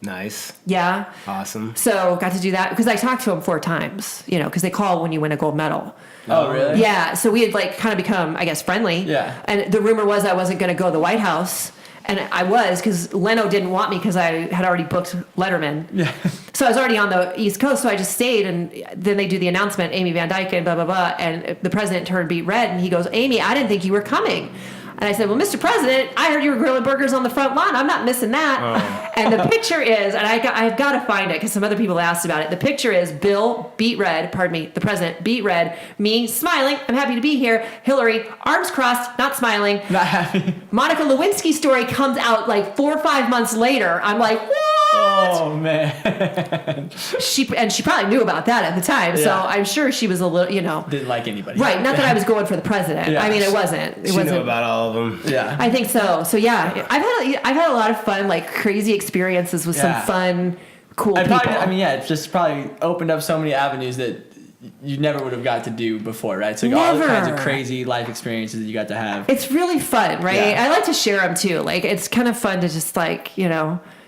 Nice. Yeah. Awesome. So got to do that because I talked to him 4 times, because they call when you win a gold medal. Oh, really? Yeah. So we had like kind of become, I guess, friendly. Yeah. And the rumor was I wasn't going to go to the White House. And I was, because Leno didn't want me because I had already booked Letterman. Yeah. So I was already on the East Coast, so I just stayed. And then they do the announcement, Amy Van Dyken, blah, blah, blah. And the president turned beet red, and he goes, Amy, I didn't think you were coming. And I said, well, Mr. President, I heard you were grilling burgers on the front lawn. I'm not missing that. Oh. And the picture is, and I've got to find it because some other people asked about it. The picture is Bill, beet red, the president, beet red, me smiling. I'm happy to be here. Hillary, arms crossed, not smiling. Not happy. Monica Lewinsky's story comes out like 4 or 5 months later. I'm like, what? Oh, man. She probably knew about that at the time. Yeah. So I'm sure she was a little, Didn't like anybody. Right. Not that I was going for the president. Yeah. I mean, it wasn't. She knew about all of them. Yeah. I think so. So yeah, I've had a lot of fun, like crazy experiences with some fun, cool And people. probably, I mean, yeah, it's just probably opened up so many avenues that you never would have got to do before, right? So all the kinds of crazy life experiences that you got to have. It's really fun, right? Yeah. I like to share them too. Like, it's kind of fun to just like,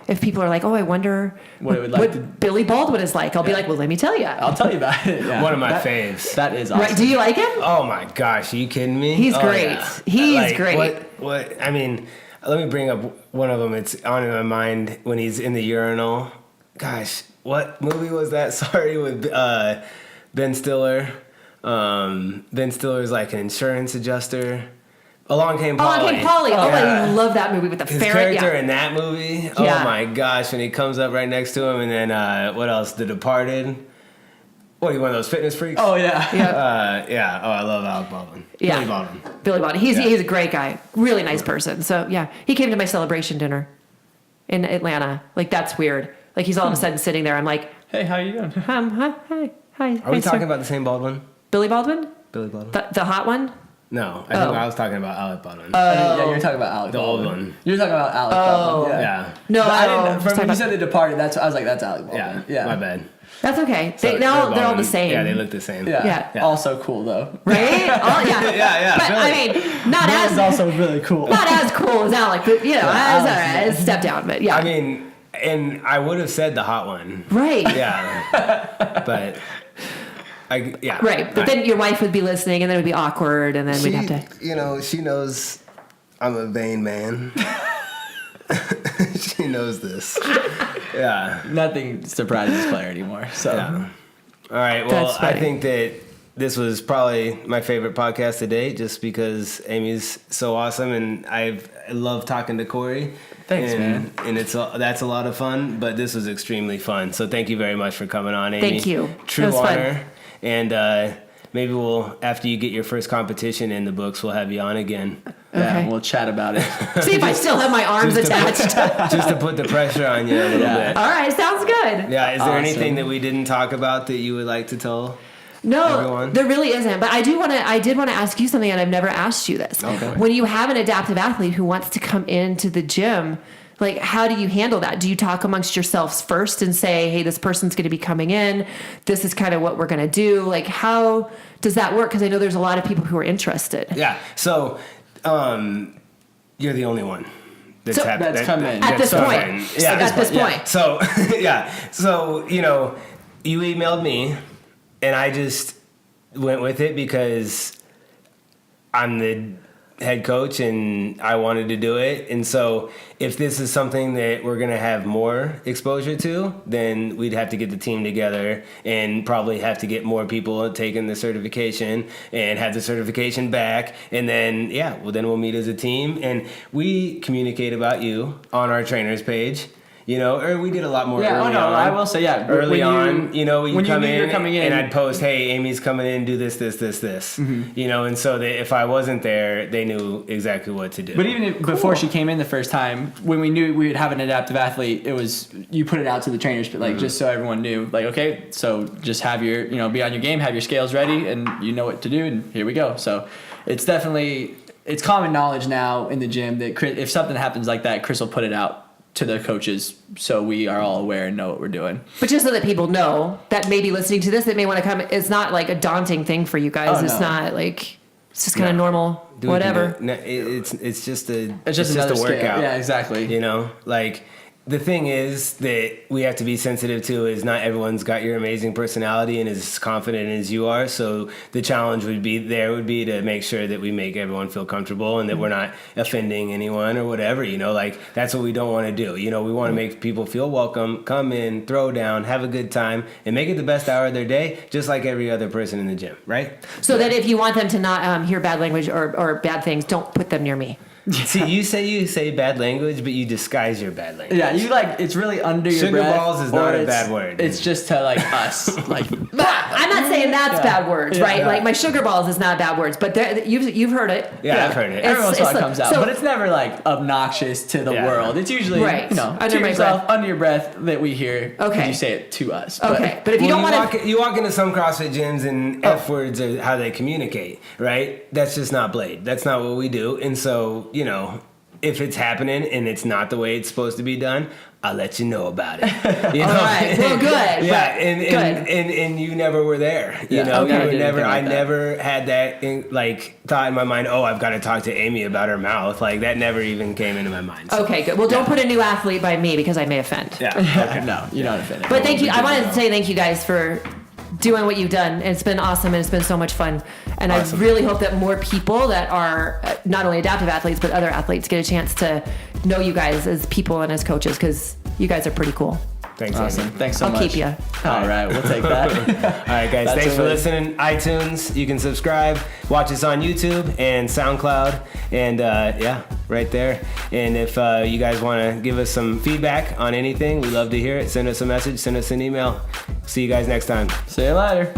if people are like, oh, I wonder what Billy Baldwin is like. I'll be like, well, let me tell you. I'll tell you about it. Yeah. One of my faves. That is awesome. Right? Do you like him? Oh my gosh, are you kidding me? He's Oh, great. yeah. He's great. What? I mean, let me bring up one of them. It's on in my mind when he's in the urinal. Gosh, what movie was that? Sorry, with Ben Stiller. Ben Stiller's like an insurance adjuster. Along Came Polly. Along Came Polly. Oh, Yeah. I love that movie with the His ferret. character in that movie. Oh Yeah. my gosh, when he comes up right next to him, and then what else? The Departed. What, are you one of those fitness freaks? Oh, yeah. Yeah. Oh, I love Alec Baldwin. Yeah. Billy Baldwin. Billy Baldwin. He's Yeah. a great guy. Really nice person. So, yeah. He came to my celebration dinner in Atlanta. Like, that's weird. Like, he's all of a sudden sitting there. I'm like, Hey, how you doing? Hi. Are we talking about the same Baldwin? Billy Baldwin? Billy Baldwin? The hot one? No, I think I was talking about Alec Baldwin. Yeah, you're talking about Alec The Baldwin. old one. You're talking about Alec Baldwin. Yeah. No, I I didn't. From when you said The Departed, I was like, that's Alec Baldwin. Yeah. My bad. That's okay. So, They're all the Baldwin. same. Yeah, they look the same. Yeah. Yeah. Also cool though. Right? Oh, yeah. Yeah. But, Billy. I mean, not That is as also really cool. not as cool as Alec, but, it's all right. It's a step down, but yeah. I mean, and I would have said the hot one. right. Yeah. But Right. But then your wife would be listening, and then it would be awkward, and then we'd have to. She knows I'm a vain man. She knows this. Yeah. Nothing surprises Claire anymore. So Yeah. All right. Well, That's I funny. think that this was probably my favorite podcast to date, just because Amy's so awesome, and I love talking to Corey. Thanks, man. And that's a lot of fun. But this was extremely fun. So thank you very much for coming on, Amy. Thank you. True It was fun. honor. And maybe after you get your first competition in the books, we'll have you on again. yeah, Okay. we'll chat about it. See if I still have my arms Just to attached. Just to put the pressure on you a little bit. All right. Sounds good. Yeah. Is there Awesome. anything that we didn't talk about that you would like to tell? No, Everyone? there really isn't. But I did want to ask you something, and I've never asked you this. Okay. When you have an adaptive athlete who wants to come into the gym, like, how do you handle that? Do you talk amongst yourselves first and say, hey, this person's going to be coming in. This is kind of what we're going to do. Like, how does that work? Because I know there's a lot of people who are interested. Yeah. So, you're the only one that's So- That's come in. At this come point. in. Yeah. At this Yeah. point. So, yeah. So, you emailed me, and I just went with it because I'm the head coach and I wanted to do it. And so if this is something that we're going to have more exposure to, then we'd have to get the team together and probably have to get more people taking the certification and have the certification back. And then, then we'll meet as a team. And we communicate about you on our trainers page. Or we did a lot more early on. I will say, Early on, when you when come you knew you're in, coming in, and I'd post, hey, Amy's coming in, do this. Mm-hmm. And so that if I wasn't there, they knew exactly what to do. But even before she came in the first time, when we knew we would have an adaptive athlete, it was, you put it out to the trainers, but like, just so everyone knew, like, okay, so just have your, be on your game, have your scales ready, and you know what to do, and here we go. So it's definitely, it's common knowledge now in the gym that if something happens like that, Chris will put it out to the coaches so we are all aware and know what we're doing. But just so that people know that maybe listening to this, that may want to come, it's not like a daunting thing for you guys. Oh, it's no. not like, it's just kind of normal, Do we whatever. do it. No, it's just a another a scale. workout. Yeah, exactly. Like the thing is that we have to be sensitive to is not everyone's got your amazing personality and as confident as you are. So the challenge would be to make sure that we make everyone feel comfortable and that we're not offending anyone or whatever, like that's what we don't want to do. We want to make people feel welcome, come in, throw down, have a good time, and make it the best hour of their day, just like every other person in the gym, right? So that if you want them to not hear bad language or bad things, don't put them near me. See, you say bad language, but you disguise your bad language. Yeah, it's really under your Sugar breath. balls is or not a it's- bad word. It's just to like us, like. But I'm not saying that's bad words, Yeah, right? yeah. Like my sugar balls is not bad words, but you've heard it. Yeah, I've heard it. Every once in a while it comes out, so- but it's never like obnoxious to the Yeah. world. It's usually Right. Under to my yourself, breath. under your breath that we hear. Okay. 'Cause you say it to us. Okay, but if you don't want to, you walk into some CrossFit gyms and F words are how they communicate, right? That's just not Blade. That's not what we do. And so, if it's happening and it's not the way it's supposed to be done, I'll let you know about it. You know? All right. Well, good. Yeah, Good. and you never were there. You Yeah, know, okay. you were I didn't never. think I about that. never had that thought in my mind. Oh, I've got to talk to Amy about her mouth. Like that never even came into my mind. So. Okay, good. Well, don't put a new athlete by me because I may offend. Yeah. Okay. No, you're not offended. But thank you. I wanted to say thank you guys for doing what you've done. It's been awesome and it's been so much fun. And Awesome. I really hope that more people that are not only adaptive athletes but other athletes get a chance to know you guys as people and as coaches because you guys are pretty cool. Thanks, Awesome. Amy. Thanks so I'll much. keep ya. All right, we'll take that. All right, guys. That's Thanks for it. listening. iTunes. You can subscribe. Watch us on YouTube and SoundCloud. And right there. And if you guys want to give us some feedback on anything, we love to hear it. Send us a message. Send us an email. See you guys next time. See you later.